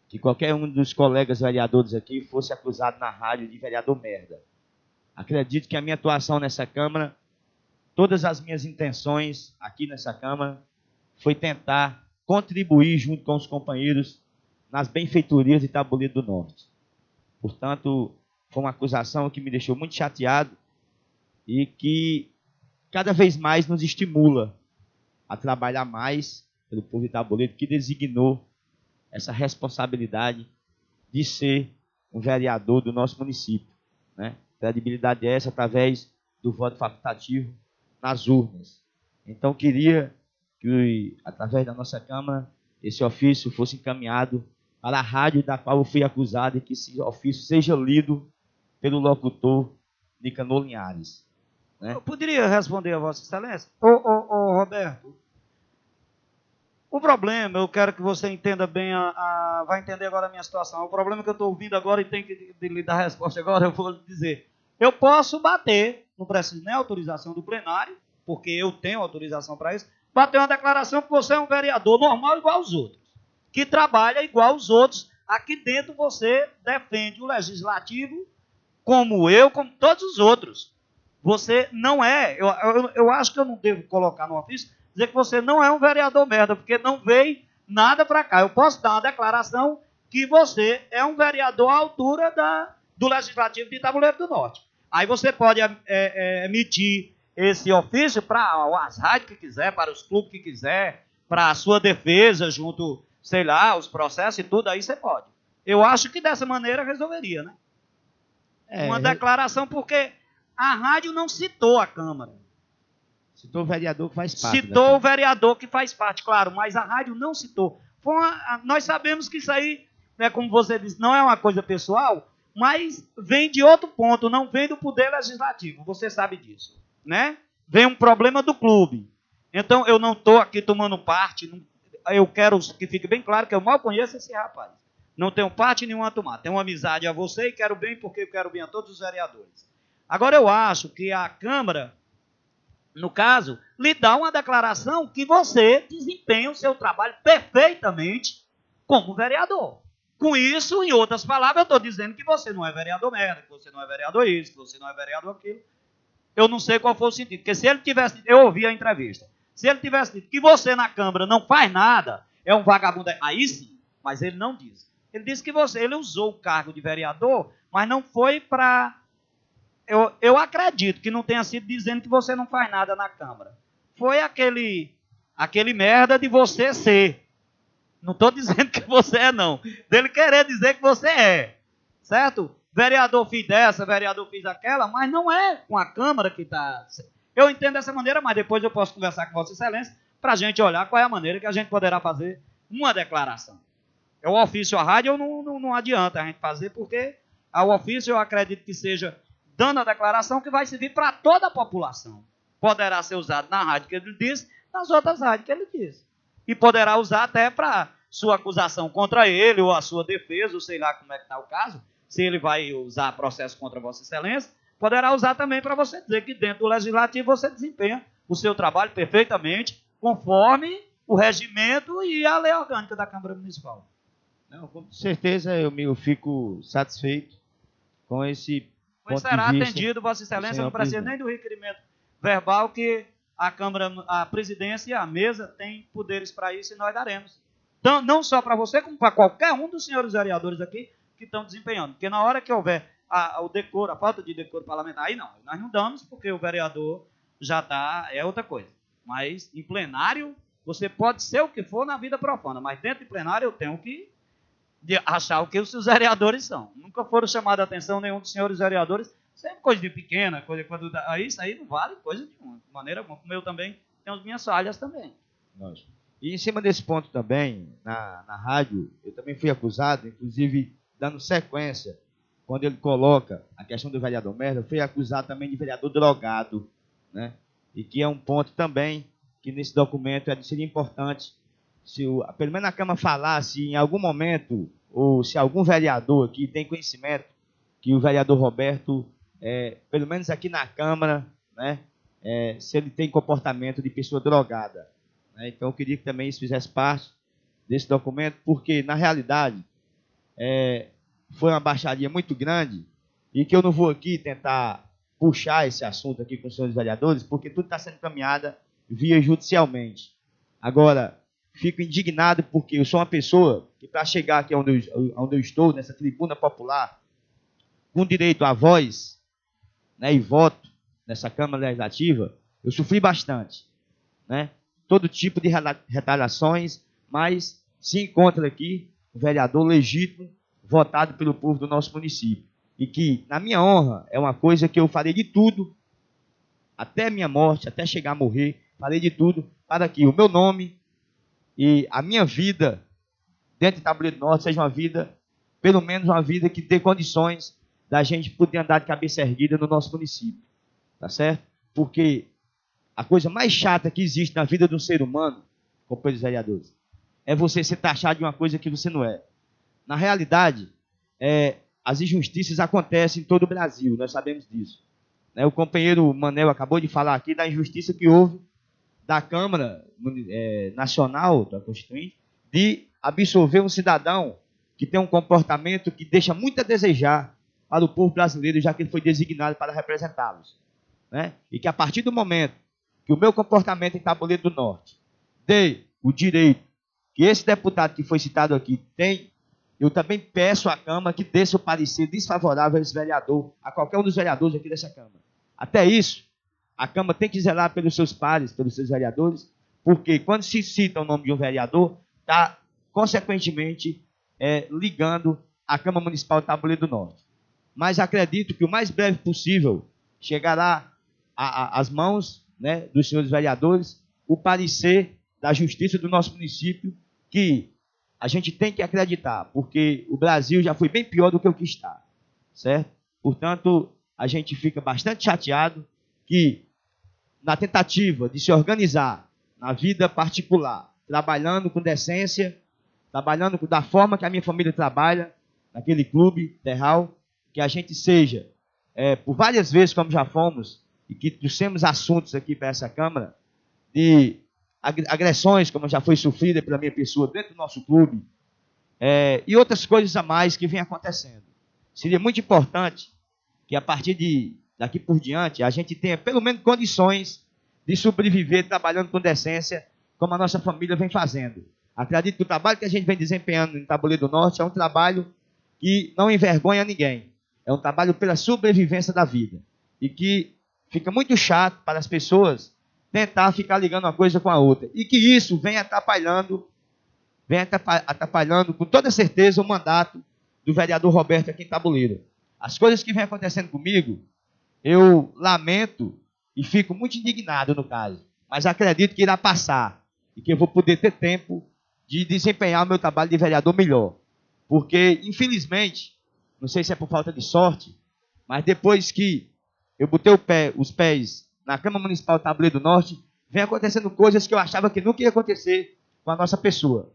que qualquer um dos colegas vereadores aqui fosse acusado na rádio de vereador merda. Acredito que a minha atuação nessa Câmara, todas as minhas intenções aqui nessa Câmara, foi tentar contribuir junto com os companheiros nas benfeitorias de Tabuleiro do Norte. Portanto, foi uma acusação que me deixou muito chateado e que cada vez mais nos estimula a trabalhar mais pelo povo de Taboleiro, que designou essa responsabilidade de ser um vereador do nosso município, né? Credibilidade essa através do voto facultativo nas urnas. Então, queria que, através da nossa Câmara, esse ofício fosse encaminhado para a rádio da qual eu fui acusado e que esse ofício seja lido pelo locutor Nicanor Linhares. Né? Eu poderia responder a Vossa Excelência? Ô, Roberto, o problema, eu quero que você entenda bem, vai entender agora a minha situação. O problema que eu estou ouvindo agora e tenho que lhe dar a resposta agora, eu vou lhe dizer. Eu posso bater, não preciso nem autorização do plenário, porque eu tenho autorização para isso, bater uma declaração que você é um vereador normal igual aos outros, que trabalha igual aos outros. Aqui dentro você defende o legislativo como eu, como todos os outros. Você não é, eu acho que eu não devo colocar no ofício, dizer que você não é um vereador merda, porque não veio nada para cá. Eu posso dar uma declaração que você é um vereador à altura do Legislativo de Taboleiro do Norte. Aí você pode emitir esse ofício para as rádios que quiser, para os clubes que quiser, para a sua defesa junto, sei lá, os processos e tudo, aí você pode. Eu acho que dessa maneira resolveria, né? Uma declaração, porque a rádio não citou a Câmara. Citou o vereador que faz parte. Citou o vereador que faz parte, claro, mas a rádio não citou. Nós sabemos que isso aí, né, como você disse, não é uma coisa pessoal, mas vem de outro ponto, não vem do poder legislativo, você sabe disso, né? Vem um problema do clube. Então, eu não estou aqui tomando parte, eu quero que fique bem claro que eu mal conheço esse rapaz. Não tenho parte nenhuma a tomar. Tenho uma amizade a você e quero bem porque eu quero bem a todos os vereadores. Agora, eu acho que a Câmara, no caso, lhe dá uma declaração que você desempenha o seu trabalho perfeitamente como vereador. Com isso, em outras palavras, eu estou dizendo que você não é vereador merda, que você não é vereador isso, que você não é vereador aquilo. Eu não sei qual foi o sentido, porque se ele tivesse, eu ouvi a entrevista, se ele tivesse dito que você na Câmara não faz nada, é um vagabundo, aí sim, mas ele não disse. Ele disse que ele usou o cargo de vereador, mas não foi para... Eu acredito que não tenha sido dizendo que você não faz nada na Câmara. Foi aquele merda de você ser. Não estou dizendo que você é, não. Dele querer dizer que você é. Certo? Vereador fiz dessa, vereador fiz aquela, mas não é com a Câmara que está... Eu entendo dessa maneira, mas depois eu posso conversar com Vossa Excelência para a gente olhar qual é a maneira que a gente poderá fazer uma declaração. O ofício à rádio não adianta a gente fazer, porque ao ofício eu acredito que seja dando a declaração que vai servir para toda a população. Poderá ser usado na rádio que ele disse, nas outras rádios que ele disse. E poderá usar até para sua acusação contra ele, ou a sua defesa, ou sei lá como é que está o caso, se ele vai usar processo contra Vossa Excelência, poderá usar também para você dizer que dentro do Legislativo você desempenha o seu trabalho perfeitamente, conforme o regimento e a lei orgânica da Câmara Municipal. Não, com certeza eu fico satisfeito com esse Pois ponto será de vista atendido, Vossa Excelência, do não precisa nem do requerimento verbal, que a Câmara, a presidência e a mesa têm poderes para isso e nós daremos. Então, não só para você, como para qualquer um dos senhores vereadores aqui que estão desempenhando. Porque na hora que houver o decoro, a falta de decoro parlamentar, aí não, nós não damos, porque o vereador já está, é outra coisa. Mas em plenário, você pode ser o que for na vida profana, mas dentro de plenário eu tenho que achar o que os seus vereadores são. Nunca foram chamados a atenção nenhum dos senhores vereadores, sempre coisa de pequena, isso aí não vale coisa nenhuma. De maneira como eu também tenho as minhas falhas também. Lógico. E em cima desse ponto também, na rádio, eu também fui acusado, inclusive dando sequência, quando ele coloca a questão do vereador merda, fui acusado também de vereador drogado, né? E que é um ponto também que nesse documento seria importante, se pelo menos a Câmara falasse em algum momento, ou se algum vereador aqui tem conhecimento, que o vereador Roberto, pelo menos aqui na Câmara, né, se ele tem comportamento de pessoa drogada. Né? Então eu queria que também isso fizesse parte desse documento, porque na realidade foi uma baixaria muito grande, e que eu não vou aqui tentar puxar esse assunto aqui com os senhores vereadores, porque tudo está sendo caminhado via judicialmente. Agora, fico indignado porque eu sou uma pessoa que, para chegar aqui onde eu estou, nessa tribuna popular, com direito à voz, né, e voto nessa Câmara Legislativa, eu sofri bastante. Né? todo tipo de retaliações, mas se encontra aqui um vereador legítimo, votado pelo povo do nosso município. E que, na minha honra, é uma coisa que eu farei de tudo, até a minha morte, até chegar a morrer, farei de tudo para que o meu nome e a minha vida dentro de Tabuleiro do Norte seja uma vida, pelo menos uma vida que dê condições da gente poder andar de cabeça erguida no nosso município. Tá certo? Porque a coisa mais chata que existe na vida de um ser humano, companheiros vereadores, é você ser taxado de uma coisa que você não é. Na realidade, as injustiças acontecem em todo o Brasil, nós sabemos disso. O companheiro Manel acabou de falar aqui da injustiça que houve da Câmara Nacional, da Constituinte, de absolver um cidadão que tem um comportamento que deixa muito a desejar para o povo brasileiro, já que ele foi designado para representá-los. E que a partir do momento que o meu comportamento em Tabuleiro do Norte dê o direito que esse deputado que foi citado aqui tem, eu também peço à Câmara que dê seu parecer desfavorável a esse vereador, a qualquer um dos vereadores aqui dessa Câmara. Até isso, a Câmara tem que zelar pelos seus pares, pelos seus vereadores, porque quando se cita o nome de um vereador, está, consequentemente, ligando a Câmara Municipal de Tabuleiro do Norte. Mas acredito que o mais breve possível chegará às mãos dos senhores vereadores o parecer da justiça do nosso município, que a gente tem que acreditar, porque o Brasil já foi bem pior do que o que está, certo? Portanto, a gente fica bastante chateado que, na tentativa de se organizar na vida particular, trabalhando com decência, trabalhando da forma que a minha família trabalha, naquele clube terral, que a gente seja, por várias vezes, como já fomos, e que trouxemos assuntos aqui para essa Câmara, de agressões, como já foi sofrida pela minha pessoa dentro do nosso clube, e outras coisas a mais que vem acontecendo. Seria muito importante que a partir daqui por diante a gente tenha pelo menos condições de sobreviver trabalhando com decência, como a nossa família vem fazendo. Acredito que o trabalho que a gente vem desempenhando em Tabuleiro do Norte é um trabalho que não envergonha ninguém. É um trabalho pela sobrevivência da vida. E que fica muito chato para as pessoas tentar ficar ligando uma coisa com a outra. E que isso vem atrapalhando com toda certeza o mandato do vereador Roberto aqui em Tabuleiro. As coisas que vem acontecendo comigo, eu lamento e fico muito indignado no caso. Mas acredito que irá passar e que eu vou poder ter tempo de desempenhar o meu trabalho de vereador melhor. Porque, infelizmente, não sei se é por falta de sorte, mas depois que eu botei os pés na Câmara Municipal de Tabuleiro do Norte, vem acontecendo coisas que eu achava que nunca ia acontecer com a nossa pessoa.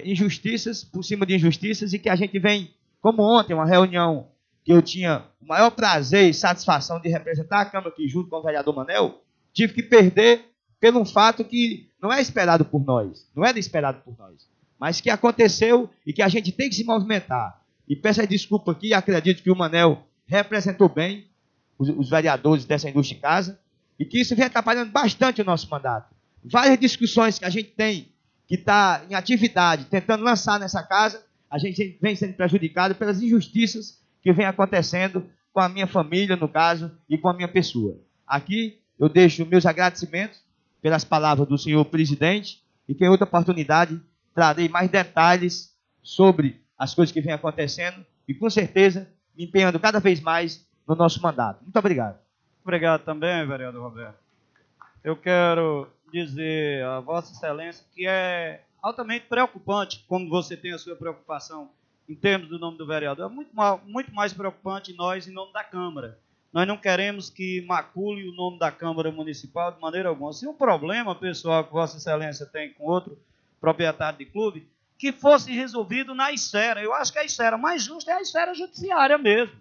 Injustiças por cima de injustiças, e que a gente vem, como ontem, uma reunião que eu tinha o maior prazer e satisfação de representar a Câmara aqui junto com o vereador Manel, tive que perder pelo fato que não é esperado por nós, não era esperado por nós, mas que aconteceu e que a gente tem que se movimentar. E peço desculpa aqui, acredito que o Manel representou bem os vereadores dessa indústria em casa, e que isso vem atrapalhando bastante o nosso mandato. Várias discussões que a gente tem, que está em atividade, tentando lançar nessa casa, a gente vem sendo prejudicado pelas injustiças que vem acontecendo com a minha família, no caso, e com a minha pessoa. Aqui eu deixo meus agradecimentos pelas palavras do senhor presidente, e que em outra oportunidade trarei mais detalhes sobre as coisas que vem acontecendo, e com certeza me empenhando cada vez mais no nosso mandato. Muito obrigado. Obrigado também, vereador Roberto. Eu quero dizer a Vossa Excelência que é altamente preocupante, como você tem a sua preocupação em termos do nome do vereador, é muito mais preocupante nós em nome da Câmara. Nós não queremos que macule o nome da Câmara Municipal de maneira alguma. Se um problema pessoal que Vossa Excelência tem com outro proprietário de clube, que fosse resolvido na esfera. Eu acho que a esfera mais justa é a esfera judiciária mesmo.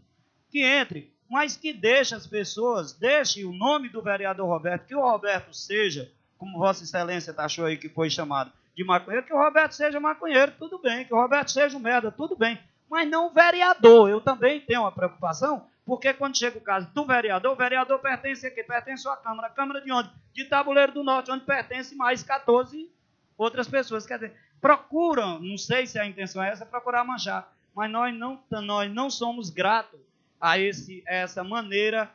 Que entre, mas que deixe as pessoas, deixe o nome do vereador Roberto, que o Roberto seja, como Vossa Excelência achou aí que foi chamado, de maconheiro, que o Roberto seja maconheiro, tudo bem, que o Roberto seja um merda, tudo bem, mas não vereador. Eu também tenho uma preocupação, porque quando chega o caso do vereador, o vereador pertence a quê? Pertence à Câmara. A Câmara de onde? De Tabuleiro do Norte, onde pertence mais 14 outras pessoas. Quer dizer, procuram, não sei se a intenção é essa, procurar manchar, mas nós não somos gratos a essa maneira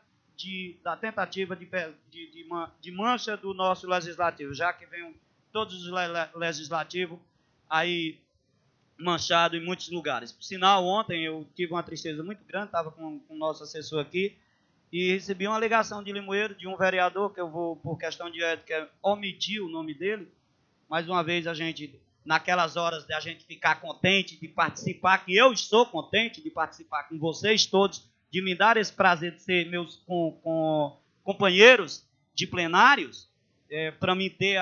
da tentativa de mancha do nosso legislativo, já que vem todos os legislativos aí manchado em muitos lugares. Por sinal, ontem eu tive uma tristeza muito grande, estava com o nosso assessor aqui, e recebi uma ligação de Limoeiro, de um vereador, que eu vou, por questão de ética, omitir o nome dele. Mais uma vez, a gente, naquelas horas de a gente ficar contente de participar, que eu estou contente de participar com vocês todos, de me dar esse prazer de ser meus companheiros de plenários, para mim ter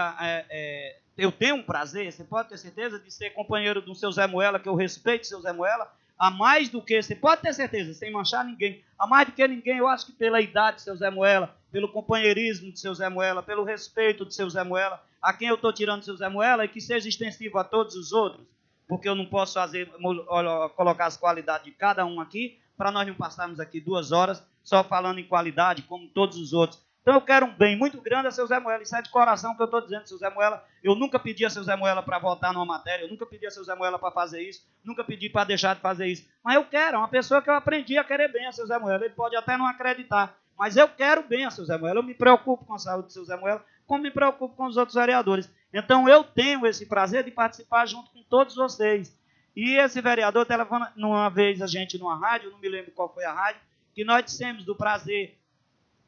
eu tenho um prazer, você pode ter certeza, de ser companheiro do seu Zé Moela, que eu respeito o seu Zé Moela, a mais do que, você pode ter certeza, sem manchar ninguém, a mais do que ninguém, eu acho que pela idade do seu Zé Moela, pelo companheirismo do seu Zé Moela, pelo respeito do seu Zé Moela, a quem eu estou tirando do seu Zé Moela, e que seja extensivo a todos os outros, porque eu não posso colocar as qualidades de cada um aqui, para nós não passarmos aqui 2 horas só falando em qualidade, como todos os outros. Então eu quero um bem muito grande a seu Zé Moela, isso é de coração que eu estou dizendo, seu Zé Moela. Eu nunca pedi a seu Zé Moela para votar numa matéria, eu nunca pedi a seu Zé Moela para fazer isso, nunca pedi para deixar de fazer isso. Mas eu quero, é uma pessoa que eu aprendi a querer bem a seu Zé Moela, ele pode até não acreditar, mas eu quero bem a seu Zé Moela, eu me preocupo com a saúde do seu Zé Moela, como me preocupo com os outros vereadores. Então eu tenho esse prazer de participar junto com todos vocês. E esse vereador telefona, uma vez a gente numa rádio, não me lembro qual foi a rádio, que nós dissemos do prazer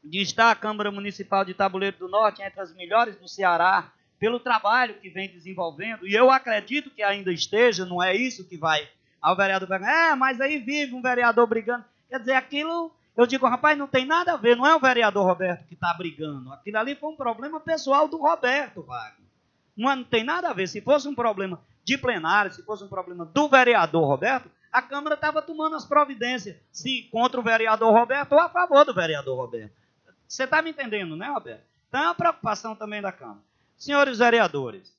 de estar a Câmara Municipal de Tabuleiro do Norte entre as melhores do Ceará, pelo trabalho que vem desenvolvendo, e eu acredito que ainda esteja, não é isso que vai. Aí o vereador vai, mas aí vive um vereador brigando. Quer dizer, aquilo, eu digo, rapaz, não tem nada a ver, não é o vereador Roberto que está brigando, aquilo ali foi um problema pessoal do Roberto, Wagner. Não tem nada a ver, se fosse um problema de plenário, se fosse um problema do vereador Roberto, a Câmara estava tomando as providências, se contra o vereador Roberto ou a favor do vereador Roberto. Você está me entendendo, né, Roberto? Então é uma preocupação também da Câmara. Senhores vereadores,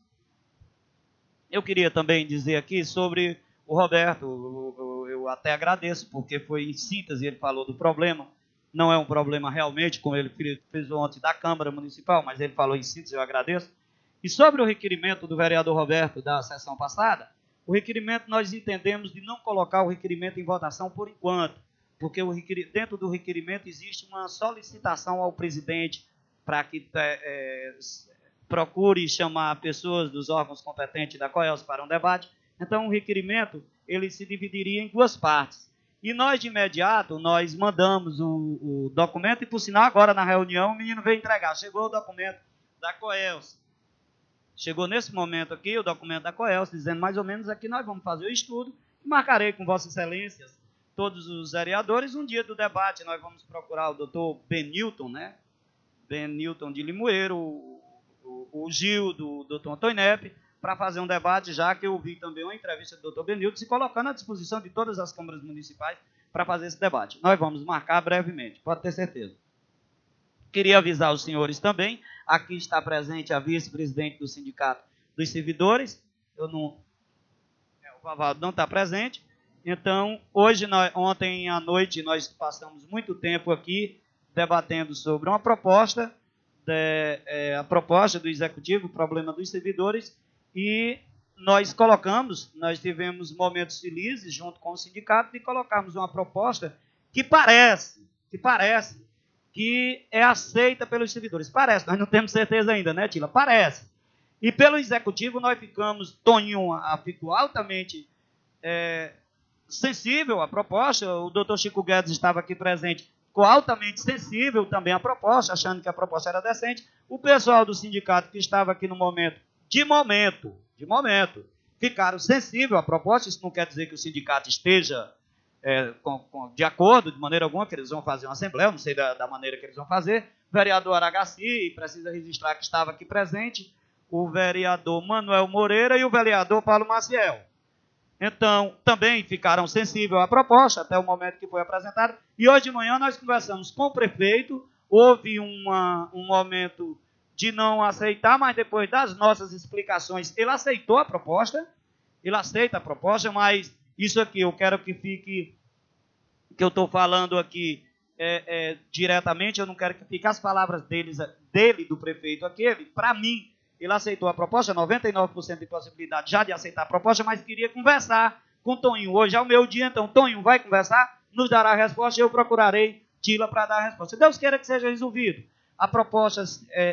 eu queria também dizer aqui sobre o Roberto, eu até agradeço, porque foi em síntese, ele falou do problema, não é um problema realmente, como ele fez ontem da Câmara Municipal, mas ele falou em síntese, eu agradeço. E sobre o requerimento do vereador Roberto da sessão passada, o requerimento nós entendemos de não colocar o requerimento em votação por enquanto, porque dentro do requerimento existe uma solicitação ao presidente para que procure chamar pessoas dos órgãos competentes da COELS para um debate. Então, o requerimento ele se dividiria em 2 partes. E nós, de imediato, nós mandamos o documento, e por sinal, agora na reunião, o menino veio entregar. Chegou o documento da COELS. Chegou nesse momento aqui o documento da COELS, dizendo mais ou menos aqui nós vamos fazer o estudo, e marcarei com Vossas Excelências todos os vereadores, um dia do debate, nós vamos procurar o doutor Benilton, né? Benilton de Limoeiro, o Gil, do doutor Antônio Nepe, para fazer um debate, já que eu vi também uma entrevista do doutor Benilton, se colocando à disposição de todas as câmaras municipais para fazer esse debate. Nós vamos marcar brevemente, pode ter certeza. Queria avisar os senhores também, aqui está presente a vice-presidente do Sindicato dos Servidores, o Vavaldo não está presente. Então, ontem à noite, nós passamos muito tempo aqui debatendo sobre uma proposta, a proposta do Executivo, o problema dos servidores, e nós tivemos momentos felizes junto com o sindicato de colocarmos uma proposta que parece que é aceita pelos servidores. Parece, nós não temos certeza ainda, né, Tila? Parece. E pelo Executivo nós Toninho ficou altamente sensível à proposta, o doutor Chico Guedes estava aqui presente, ficou altamente sensível também à proposta, achando que a proposta era decente. O pessoal do sindicato que estava aqui no momento, ficaram sensíveis à proposta. Isso não quer dizer que o sindicato esteja de acordo, de maneira alguma, que eles vão fazer uma assembleia, eu não sei da maneira que eles vão fazer. O vereador Aragaci, precisa registrar que estava aqui presente, o vereador Manuel Moreira e o vereador Paulo Maciel. Então, também ficaram sensíveis à proposta, até o momento que foi apresentada. E hoje de manhã nós conversamos com o prefeito, houve um momento de não aceitar, mas depois das nossas explicações, ele aceitou a proposta, mas isso aqui eu quero que fique, que eu estou falando aqui diretamente, eu não quero que fique as palavras dele, do prefeito aqui, para mim, ele aceitou a proposta, 99% de possibilidade já de aceitar a proposta, mas queria conversar com o Toninho. Hoje é o meu dia, então Toninho vai conversar, nos dará a resposta e eu procurarei Tila para dar a resposta. Se Deus queira que seja resolvido. A proposta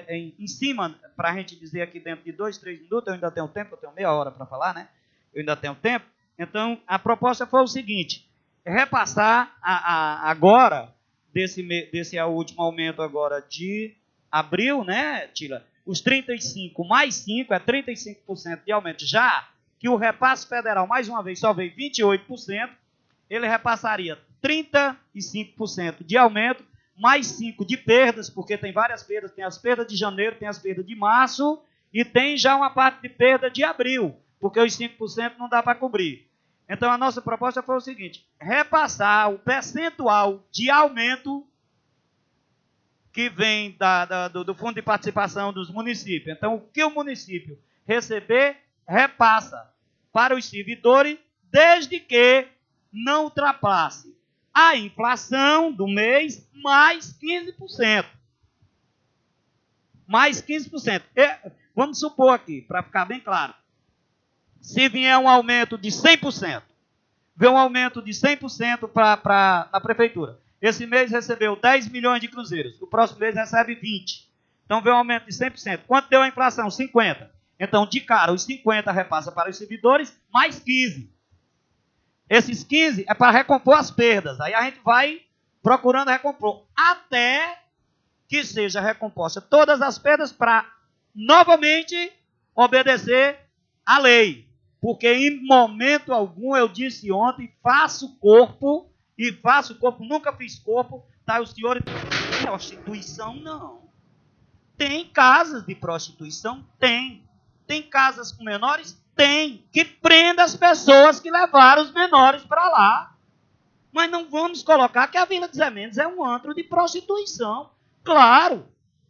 em cima, para a gente dizer aqui dentro de 2, 3 minutos, eu ainda tenho tempo, eu tenho meia hora para falar, né? Eu ainda tenho tempo. Então, a proposta foi o seguinte, repassar agora, desse último aumento agora de abril, né, Tila? Os 35 mais 5, é 35% de aumento. Já que o repasse federal, mais uma vez, só veio 28%, ele repassaria 35% de aumento, mais 5 de perdas, porque tem várias perdas, tem as perdas de janeiro, tem as perdas de março, e tem já uma parte de perda de abril, porque os 5% não dá para cobrir. Então, a nossa proposta foi o seguinte, repassar o percentual de aumento que vem do Fundo de Participação dos municípios. Então, o que o município receber, repassa para os servidores, desde que não ultrapasse a inflação do mês mais 15%. Mais 15%. Vamos supor aqui, para ficar bem claro. Se vier um aumento de 100%, vier um aumento de 100% para a prefeitura. Esse mês recebeu 10 milhões de cruzeiros. O próximo mês recebe 20. Então, veio um aumento de 100%. Quanto deu a inflação? 50%. Então, de cara, os 50% repassa para os servidores, mais 15%. Esses 15 é para recompor as perdas. Aí a gente vai procurando recompor. Até que seja recomposta todas as perdas para, novamente, obedecer à lei. Porque em momento algum, eu disse ontem, faço corpo, nunca fiz corpo, tá? Os senhores, prostituição não. Tem casas de prostituição? Tem. Tem casas com menores? Tem. Que prenda as pessoas que levaram os menores para lá. Mas não vamos colocar que a Vila de Zé Mendes é um antro de prostituição. Claro,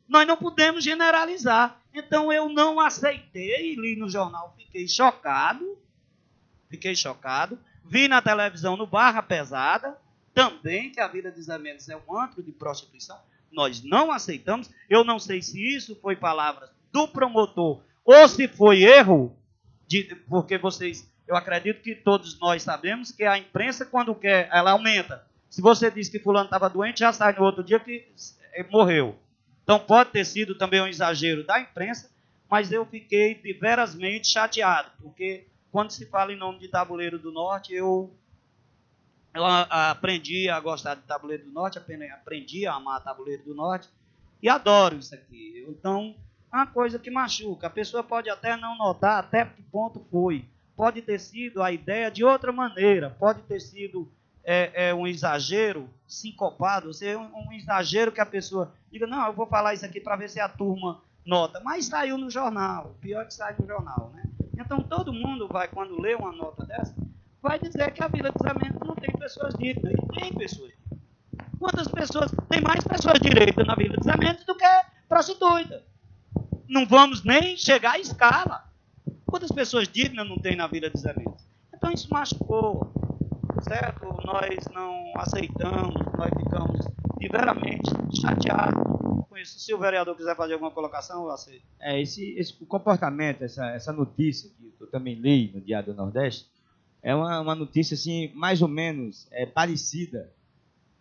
nós não podemos generalizar. Então eu não aceitei, li no jornal, fiquei chocado. Vi na televisão no Barra Pesada, também que a Vila de Zé Mendes é um antro de prostituição. Nós não aceitamos. Eu não sei se isso foi palavras do promotor ou se foi erro, porque eu acredito que todos nós sabemos que a imprensa, quando quer, ela aumenta. Se você diz que fulano estava doente, já sai no outro dia que morreu. Então pode ter sido também um exagero da imprensa, mas eu fiquei deverasmente chateado, porque quando se fala em nome de Tabuleiro do Norte, eu aprendi a gostar de Tabuleiro do Norte, aprendi a amar Tabuleiro do Norte, e adoro isso aqui. Então, é uma coisa que machuca. A pessoa pode até não notar até que ponto foi. Pode ter sido a ideia de outra maneira, pode ter sido um exagero sincopado, ou seja, um exagero que a pessoa diga, não, eu vou falar isso aqui para ver se a turma nota. Mas saiu no jornal, pior que sai no jornal, né? Então, todo mundo vai, quando lê uma nota dessa, vai dizer que a Vila de Zé Mendes não tem pessoas dignas. E tem pessoas dignas. Quantas pessoas? Tem mais pessoas direitas na Vila de Zé Mendes do que prostituta. Não vamos nem chegar à escala. Quantas pessoas dignas não tem na Vila de Zé Mendes? Então, isso machucou, certo? Nós não aceitamos, nós ficamos severamente chateados com isso. Se o vereador quiser fazer alguma colocação, eu aceito. Esse comportamento, essa notícia que eu também li no Diário do Nordeste, é uma notícia assim, mais ou menos parecida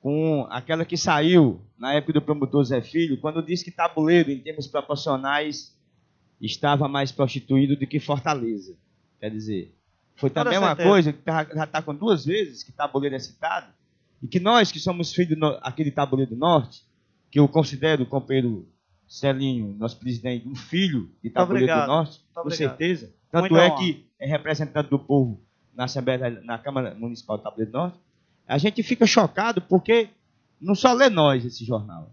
com aquela que saiu na época do promotor Zé Filho, quando disse que Tabuleiro, em termos proporcionais, estava mais prostituído do que Fortaleza. Quer dizer, foi também uma coisa que já está com 2 vezes que Tabuleiro é citado, e que nós, que somos filhos daquele Tabuleiro do Norte, que eu considero o companheiro Celinho, nosso presidente, um filho de Tabuleiro do Norte, com certeza. Tanto é que é representante do povo na Assembleia, na Câmara Municipal de Tabuleiro do Norte. A gente fica chocado porque não só lê nós esse jornal.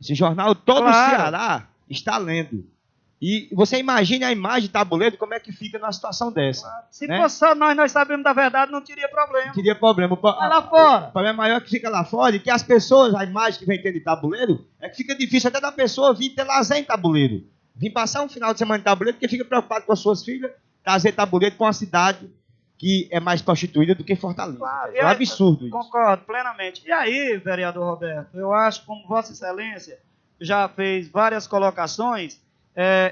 Esse jornal todo o Ceará está lendo. E você imagine a imagem de Tabuleiro, como é que fica numa situação dessa. Se fosse só nós sabemos da verdade, não teria problema. Não teria problema. Vai lá fora. O problema maior que fica lá fora e que as pessoas, a imagem que vem tendo de Tabuleiro, é que fica difícil até da pessoa vir ter lazer em Tabuleiro. Vir passar um final de semana em Tabuleiro, porque fica preocupado com as suas filhas, trazer Tabuleiro com uma cidade que é mais prostituída do que Fortaleza. Claro, é um absurdo isso. Concordo plenamente. E aí, vereador Roberto, eu acho, como Vossa Excelência já fez várias colocações,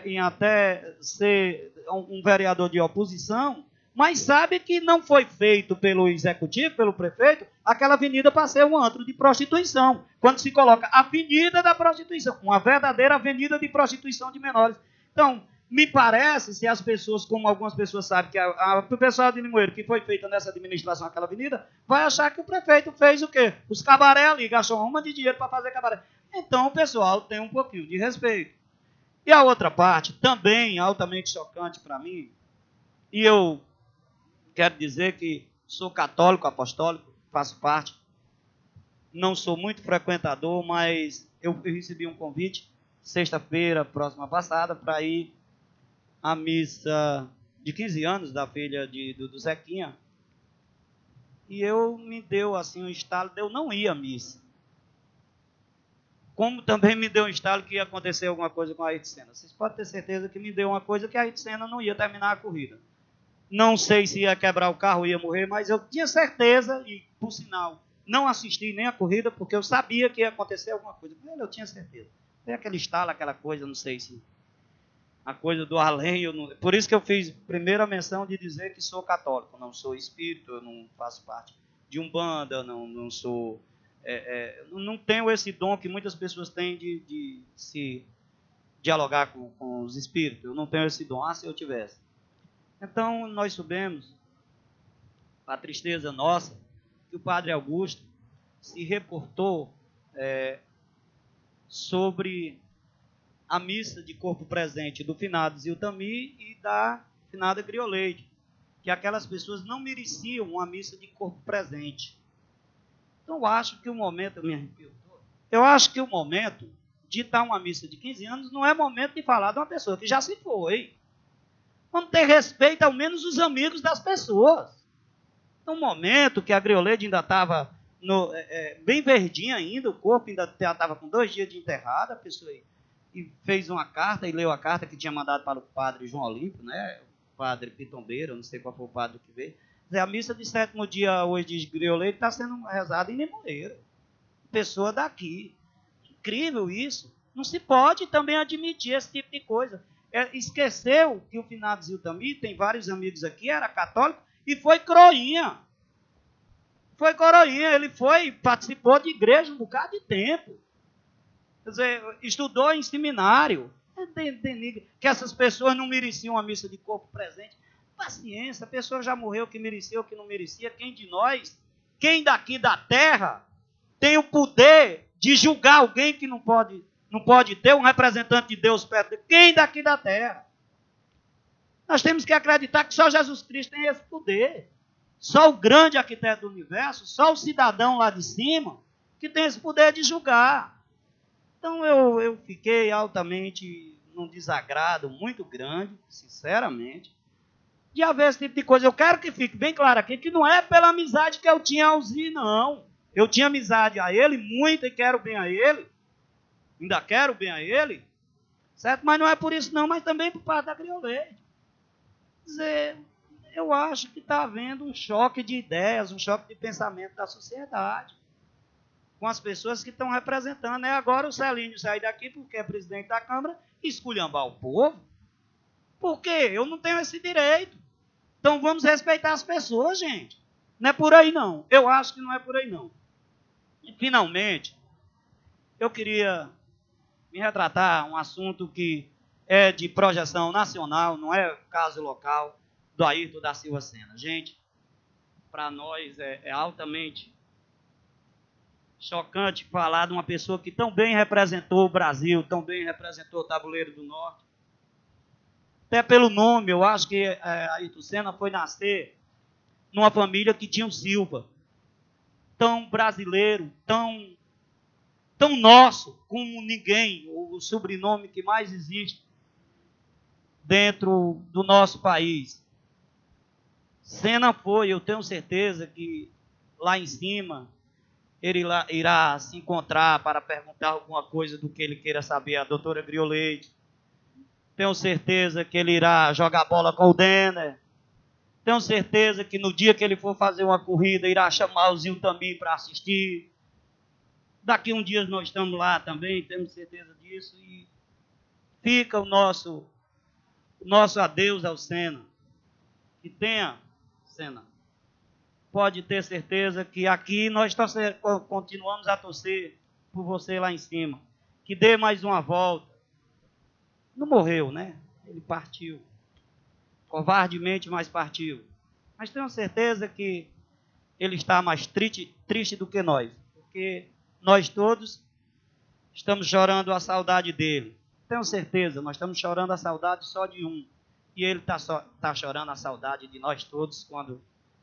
em até ser um vereador de oposição, mas sabe que não foi feito pelo executivo, pelo prefeito, aquela avenida para ser um antro de prostituição. Quando se coloca avenida da prostituição, uma verdadeira avenida de prostituição de menores. Então, me parece, se as pessoas, como algumas pessoas sabem, que o pessoal de Limoeiro, que foi feita nessa administração aquela avenida, vai achar que o prefeito fez o quê? Os cabaré ali, gastou uma de dinheiro para fazer cabaré. Então, o pessoal tem um pouquinho de respeito. E a outra parte, também altamente chocante para mim, e eu quero dizer que sou católico, apostólico, faço parte, não sou muito frequentador, mas eu recebi um convite, sexta-feira, próxima passada, para ir à missa de 15 anos da filha do Zequinha. E eu me deu assim um estalo de eu não ir à missa. Como também me deu um estalo que ia acontecer alguma coisa com a Ayrton Senna. Vocês podem ter certeza que me deu uma coisa que a Ayrton Senna não ia terminar a corrida. Não sei se ia quebrar o carro, ia morrer, mas eu tinha certeza, e por sinal, não assisti nem a corrida, porque eu sabia que ia acontecer alguma coisa. Eu tinha certeza. Foi aquele estalo, aquela coisa, não sei se a coisa do além. Por isso que eu fiz primeira menção de dizer que sou católico, não sou espírito, eu não faço parte de Umbanda, não sou... não tenho esse dom que muitas pessoas têm de se dialogar com os espíritos. Eu não tenho esse dom. Se eu tivesse. Então, nós soubemos, a tristeza nossa, que o padre Augusto se reportou sobre a missa de corpo presente do finado Ziltami e da finada Grioleide, que aquelas pessoas não mereciam uma missa de corpo presente. Então, eu acho que o momento, eu acho que o momento de dar uma missa de 15 anos não é momento de falar de uma pessoa que já se foi. Vamos ter respeito, ao menos, os amigos das pessoas. No momento que a Grioleide ainda estava bem verdinha ainda, o corpo ainda estava com 2 dias de enterrada, a pessoa e fez uma carta e leu a carta que tinha mandado para o padre João Olímpio, né? O padre Pitombeiro, eu não sei qual foi o padre que veio. A missa de 7º dia hoje de Grioleide está sendo rezada em Limoeiro. Pessoa daqui. Incrível isso. Não se pode também admitir esse tipo de coisa. Esqueceu que o finado Ziltami, tem vários amigos aqui, era católico, e foi coroinha. Foi coroinha, ele participou de igreja um bocado de tempo. Quer dizer, estudou em seminário. Que essas pessoas não mereciam a missa de corpo presente. Paciência, a pessoa já morreu, que merecia ou que não merecia. Quem de nós, quem daqui da terra, tem o poder de julgar alguém que não pode ter um representante de Deus perto dele? Quem daqui da terra? Nós temos que acreditar que só Jesus Cristo tem esse poder. Só o grande arquiteto do universo, só o cidadão lá de cima, que tem esse poder de julgar. Então eu fiquei altamente num desagrado muito grande, sinceramente, de haver esse tipo de coisa. Eu quero que fique bem claro aqui que não é pela amizade que eu tinha ao Zi, não. Eu tinha amizade a ele, muito, e quero bem a ele. Ainda quero bem a ele, certo? Mas não é por isso não, mas também por parte da Grioleide. Quer dizer, eu acho que está havendo um choque de ideias, um choque de pensamento da sociedade, com as pessoas que estão representando. Agora o Celínio sai daqui porque é presidente da Câmara e esculhambar o povo. Por quê? Eu não tenho esse direito. Então vamos respeitar as pessoas, gente. Não é por aí não. Eu acho que não é por aí não. E finalmente, eu queria me retratar um assunto que é de projeção nacional, não é caso local, do Ayrton da Silva Senna. Gente, para nós é altamente chocante falar de uma pessoa que tão bem representou o Brasil, tão bem representou o Tabuleiro do Norte. Até pelo nome, eu acho que Ayrton Senna foi nascer numa família que tinha o Silva. Tão brasileiro, tão nosso como ninguém, o sobrenome que mais existe dentro do nosso país. Senna foi, eu tenho certeza que lá em cima ele irá se encontrar para perguntar alguma coisa do que ele queira saber, a doutora Grioleide. Tenho certeza que ele irá jogar bola com o Denner. Tenho certeza que no dia que ele for fazer uma corrida, irá chamar o Ziltami para assistir. Daqui um dia nós estamos lá também, temos certeza disso. E fica o nosso adeus ao Senna. Que tenha Sena. Pode ter certeza que aqui nós continuamos a torcer por você lá em cima. Que dê mais uma volta. Não morreu, né? Ele partiu. Covardemente, mas partiu. Mas tenho certeza que ele está mais triste do que nós. Porque nós todos estamos chorando a saudade dele. Tenho certeza, nós estamos chorando a saudade só de um. E ele está chorando a saudade de nós todos quando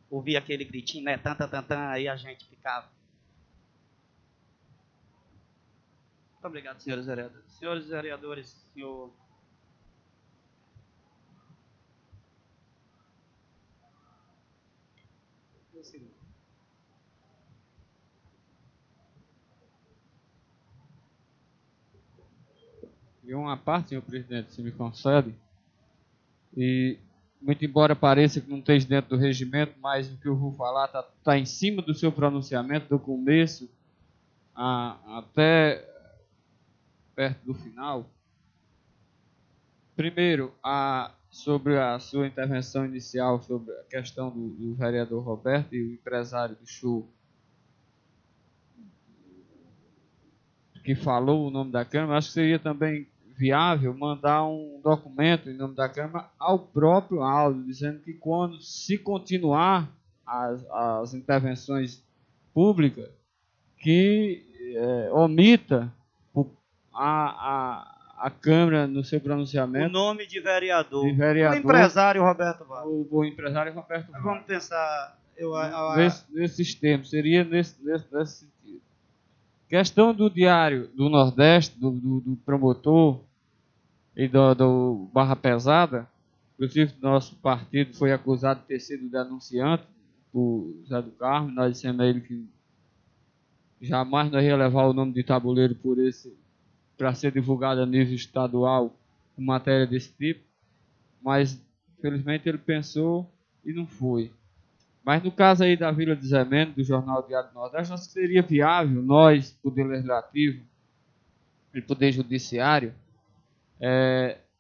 ouvia aquele gritinho, né? Tan, tan, tan, tan, aí a gente ficava. Muito obrigado, senhores vereadores. Senhores vereadores, senhor... E uma parte, senhor presidente, se me concede, e muito embora pareça que não esteja dentro do regimento, mas o que eu vou falar está em cima do seu pronunciamento, do começo até perto do final. Primeiro, sobre a sua intervenção inicial, sobre a questão do vereador Roberto e o empresário do show, que falou o nome da Câmara, acho que seria também viável mandar um documento em nome da Câmara ao próprio Aldo, dizendo que quando se continuar as intervenções públicas, que omita a Câmara no seu pronunciamento. O nome de vereador. O empresário Roberto Vaz. O empresário Roberto Vaz. Vamos pensar... Nesses termos, seria nesse sentido. Questão do Diário do Nordeste, do promotor e do Barra Pesada, inclusive nosso partido foi acusado de ter sido denunciante por Zé do Carmo. Nós dissemos a ele que jamais nós ia levar o nome de tabuleiro para ser divulgado a nível estadual com matéria desse tipo, mas felizmente ele pensou e não foi. Mas no caso aí da Vila de Zé Mendes, do Jornal Diário do Nordeste, acho que seria viável nós, Poder Legislativo e Poder Judiciário,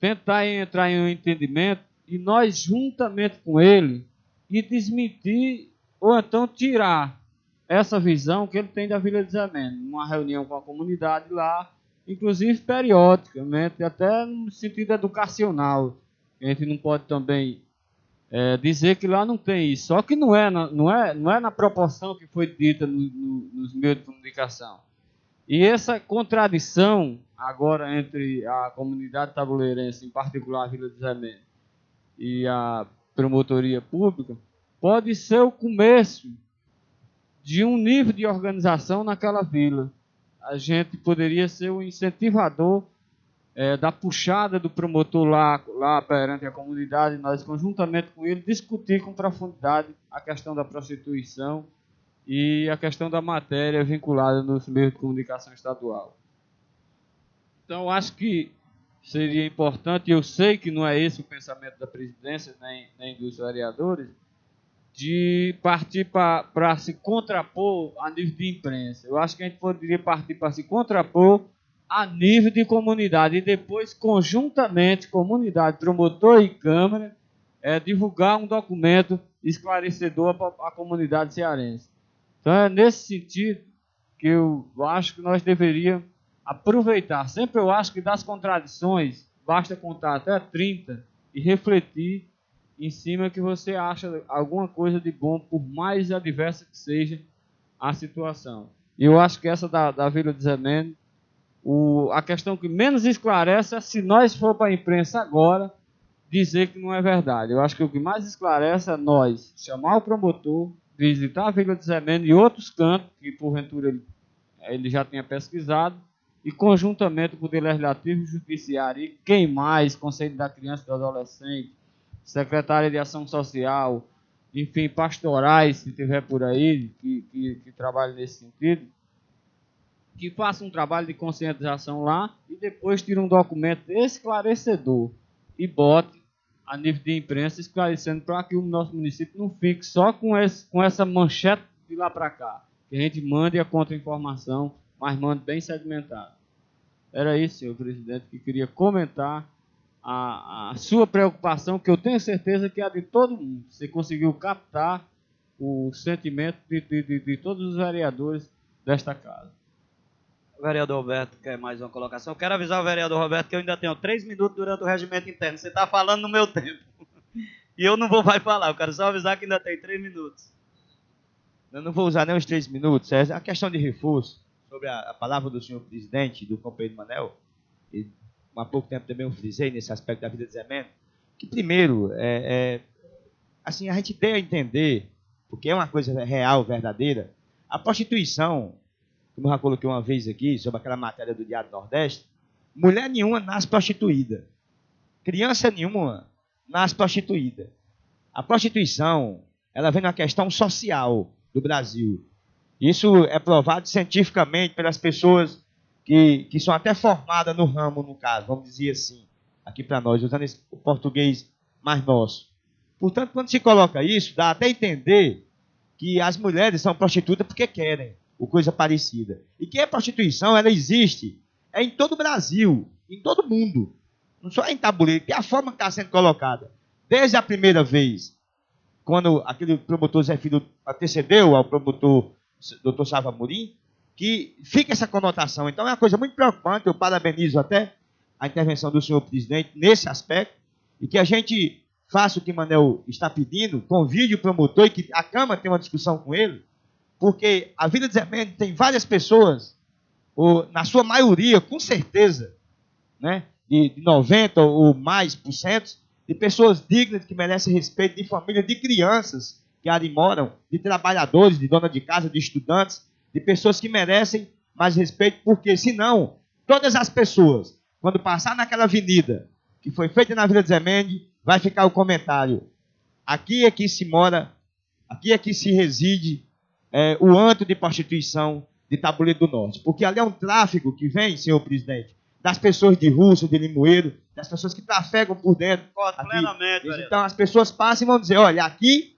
tentar entrar em um entendimento e nós, juntamente com ele, e desmentir ou então tirar essa visão que ele tem da Vila de Zé Mendes, numa reunião com a comunidade lá, inclusive periodicamente, até no sentido educacional. A gente não pode também dizer que lá não tem isso, só que não é na proporção que foi dita nos meios de comunicação. E essa contradição agora entre a comunidade tabuleirense, em particular a Vila de Zé Mendes, e a promotoria pública, pode ser o começo de um nível de organização naquela vila. A gente poderia ser o incentivador da puxada do promotor lá perante a comunidade, nós conjuntamente com ele discutir com profundidade a questão da prostituição e a questão da matéria vinculada nos meios de comunicação estadual. Então, acho que seria importante, e eu sei que não é esse o pensamento da presidência nem dos vereadores, de partir para se contrapor a nível de imprensa. Eu acho que a gente poderia partir para se contrapor a nível de comunidade e depois, conjuntamente, comunidade, promotor e Câmara, divulgar um documento esclarecedor para a comunidade cearense. Então, é nesse sentido que eu acho que nós deveríamos aproveitar. Sempre eu acho que das contradições, basta contar até 30 e refletir em cima que você acha alguma coisa de bom, por mais adversa que seja a situação. E eu acho que essa da Vila de Zé Mendes, a questão que menos esclarece é se nós for para a imprensa agora dizer que não é verdade. Eu acho que o que mais esclarece é nós chamar o promotor, visitar a Vila de Zé Mendes e outros cantos que porventura ele já tinha pesquisado, e conjuntamente o Poder Legislativo e Judiciário, e quem mais, Conselho da Criança e do Adolescente, Secretaria de Ação Social, enfim, pastorais, se tiver por aí, que trabalhem nesse sentido, que façam um trabalho de conscientização lá e depois tire um documento esclarecedor e bote a nível de imprensa esclarecendo para que o nosso município não fique só com essa manchete de lá para cá, que a gente mande a contra-informação, mas mande bem segmentado. Era isso, senhor presidente, que queria comentar a sua preocupação, que eu tenho certeza que é a de todo mundo. Você conseguiu captar o sentimento de todos os vereadores desta casa. O vereador Roberto quer mais uma colocação. Eu quero avisar o vereador Roberto que eu ainda tenho 3 minutos durante o regimento interno. Você está falando no meu tempo. E eu não vou mais falar. Eu quero só avisar que ainda tem 3 minutos. Eu não vou usar nem os 3 minutos. É a questão de reforço sobre a palavra do senhor presidente, do companheiro Manel. E há pouco tempo também eu frisei nesse aspecto da vida de Zé Mendes, que primeiro, assim, a gente dê a entender, porque é uma coisa real, verdadeira, a prostituição, como eu já coloquei uma vez aqui, sobre aquela matéria do Diário do Nordeste, mulher nenhuma nasce prostituída. Criança nenhuma nasce prostituída. A prostituição, ela vem na questão social do Brasil. Isso é provado cientificamente pelas pessoas que são até formadas no ramo, no caso, vamos dizer assim, aqui para nós, usando o português mais nosso. Portanto, quando se coloca isso, dá até entender que as mulheres são prostitutas porque querem, ou coisa parecida. E que a prostituição, ela existe, em todo o Brasil, em todo o mundo. Não só em Tabuleiro, que é a forma que está sendo colocada. Desde a primeira vez, quando aquele promotor Zé Filho antecedeu ao promotor Dr. Sávio Amorim, que fica essa conotação. Então é uma coisa muito preocupante. Eu parabenizo até a intervenção do senhor presidente nesse aspecto, e que a gente faça o que Manel está pedindo, convide o promotor e que a Câmara tenha uma discussão com ele, porque a Vila de Zé Mendes tem várias pessoas, ou, na sua maioria, com certeza, né, de 90% ou mais por cento, de pessoas dignas que merecem respeito, de famílias, de crianças que ali moram, de trabalhadores, de dona de casa, de estudantes, de pessoas que merecem mais respeito, porque senão, todas as pessoas, quando passar naquela avenida que foi feita na Vila de Zé Mendes, vai ficar o comentário: aqui é que se mora, aqui é que se reside o antro de prostituição de Tabuleiro do Norte. Porque ali é um tráfico que vem, senhor presidente, das pessoas de Russo, de Limoeiro, das pessoas que trafegam por dentro. Concordo plenamente, então as pessoas passam e vão dizer: olha, aqui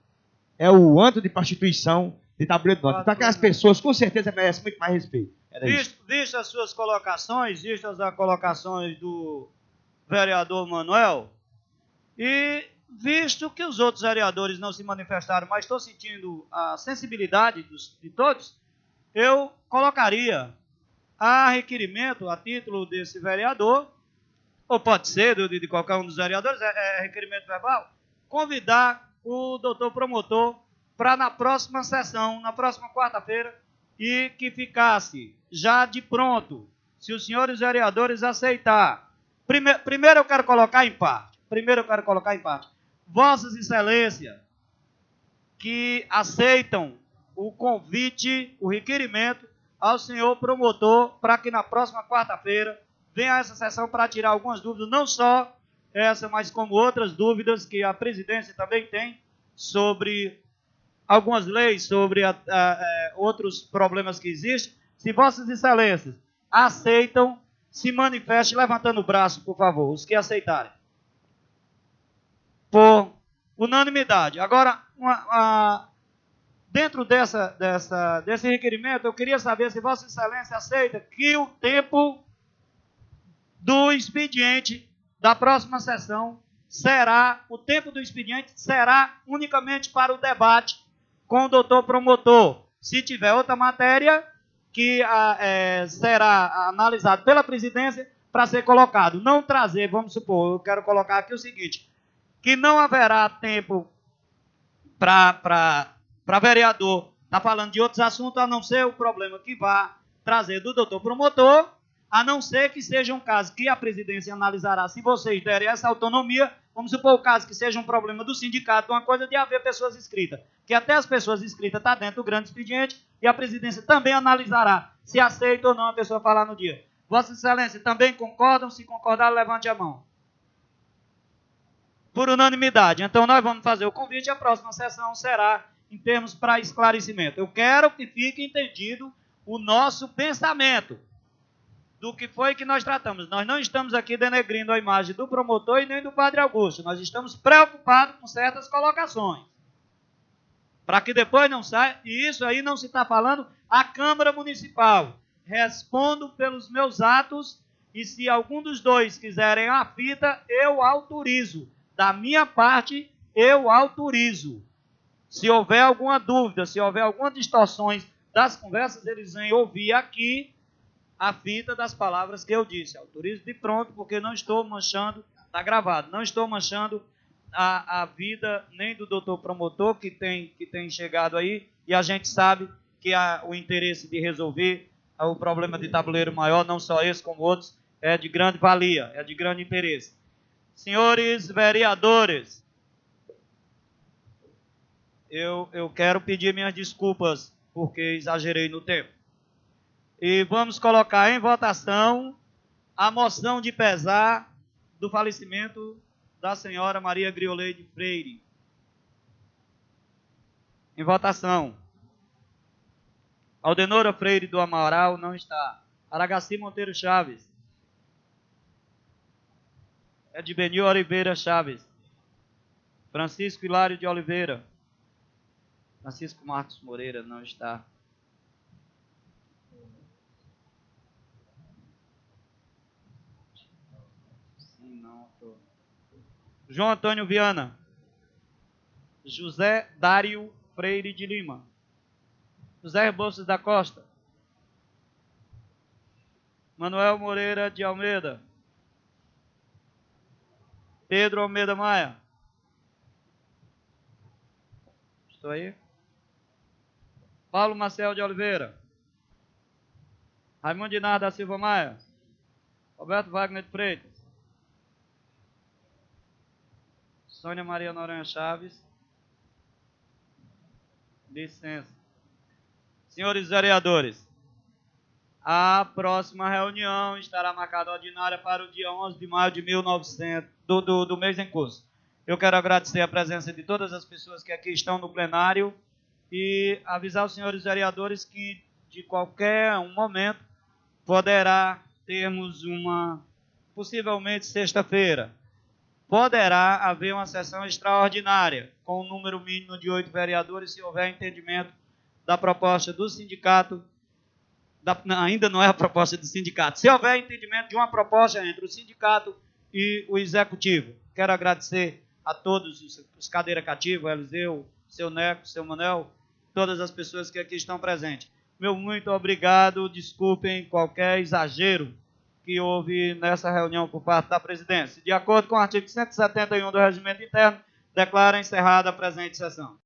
é o antro de prostituição de Tabuleiro do Norte. Então aquelas pessoas com certeza merecem muito mais respeito. Visto as suas colocações, vistas as colocações do vereador Manuel, e visto que os outros vereadores não se manifestaram, mas estou sentindo a sensibilidade de todos, eu colocaria a requerimento, a título desse vereador, ou pode ser de qualquer um dos vereadores, é requerimento verbal, convidar o doutor promotor para na próxima sessão, na próxima quarta-feira, e que ficasse já de pronto, se os senhores vereadores aceitar. Primeiro eu quero colocar em parte. Vossas Excelências, que aceitam o convite, o requerimento ao senhor promotor, para que na próxima quarta-feira venha a essa sessão para tirar algumas dúvidas, não só essa, mas como outras dúvidas que a presidência também tem sobre algumas leis, sobre outros problemas que existem. Se Vossas Excelências aceitam, se manifeste levantando o braço, por favor, os que aceitarem. Por unanimidade. Agora, dentro desse requerimento, eu queria saber se Vossa Excelência aceita que o tempo do expediente da próxima sessão o tempo do expediente será unicamente para o debate com o doutor promotor. Se tiver outra matéria que será analisada pela presidência para ser colocado. Não trazer, vamos supor, eu quero colocar aqui o seguinte, que não haverá tempo para vereador estar falando de outros assuntos, a não ser o problema que vá trazer do doutor promotor, a não ser que seja um caso que a presidência analisará, se vocês derem essa autonomia, vamos supor o caso que seja um problema do sindicato, uma coisa de haver pessoas inscritas, que até as pessoas inscritas estão dentro do grande expediente, e a presidência também analisará se aceita ou não a pessoa falar no dia. Vossa Excelência, também concordam? Se concordar, levante a mão. Por unanimidade. Então, nós vamos fazer o convite e a próxima sessão será em termos para esclarecimento. Eu quero que fique entendido o nosso pensamento do que foi que nós tratamos. Nós não estamos aqui denegrindo a imagem do promotor e nem do padre Augusto. Nós estamos preocupados com certas colocações. Para que depois não saia, e isso aí não se está falando a Câmara Municipal. Respondo pelos meus atos e se algum dos dois quiserem a fita, eu autorizo. Da minha parte, eu autorizo. Se houver alguma dúvida, se houver alguma distorções das conversas, eles vêm ouvir aqui a fita das palavras que eu disse. Autorizo de pronto, porque não estou manchando, está gravado, não estou manchando a vida nem do doutor promotor que tem chegado aí, e a gente sabe que o interesse de resolver o problema de tabuleiro maior, não só esse como outros, é de grande valia, é de grande interesse. Senhores vereadores, eu quero pedir minhas desculpas porque exagerei no tempo. E vamos colocar em votação a moção de pesar do falecimento da senhora Maria Grioleide Freire. Em votação. Aldenora Freire do Amaral não está. Aragaci Monteiro Chaves. Edbenil Oliveira Chaves. Francisco Hilário de Oliveira. Francisco Marcos Moreira não está. Sim, não. João Antônio Viana. José Dário Freire de Lima. José Rebouças da Costa. Manuel Moreira de Almeida. Pedro Almeida Maia. Estou aí. Paulo Marcel de Oliveira. Raimundo Dinar da Silva Maia. Roberto Wagner de Freitas. Sônia Maria Noronha Chaves. Licença. Senhores vereadores, a próxima reunião estará marcada ordinária para o dia 11 de maio de 1900, do mês em curso. Eu quero agradecer a presença de todas as pessoas que aqui estão no plenário e avisar os senhores vereadores que de qualquer momento poderá termos possivelmente sexta-feira, poderá haver uma sessão extraordinária com um número mínimo de 8 vereadores, se houver entendimento da proposta do sindicato, ainda não é a proposta do sindicato, se houver entendimento de uma proposta entre o sindicato e o executivo. Quero agradecer a todos os cadeira cativa, Eliseu, seu Neco, seu Manuel, todas as pessoas que aqui estão presentes. Meu muito obrigado, desculpem qualquer exagero que houve nessa reunião por parte da presidência. De acordo com o artigo 171 do Regimento Interno, declaro encerrada a presente sessão.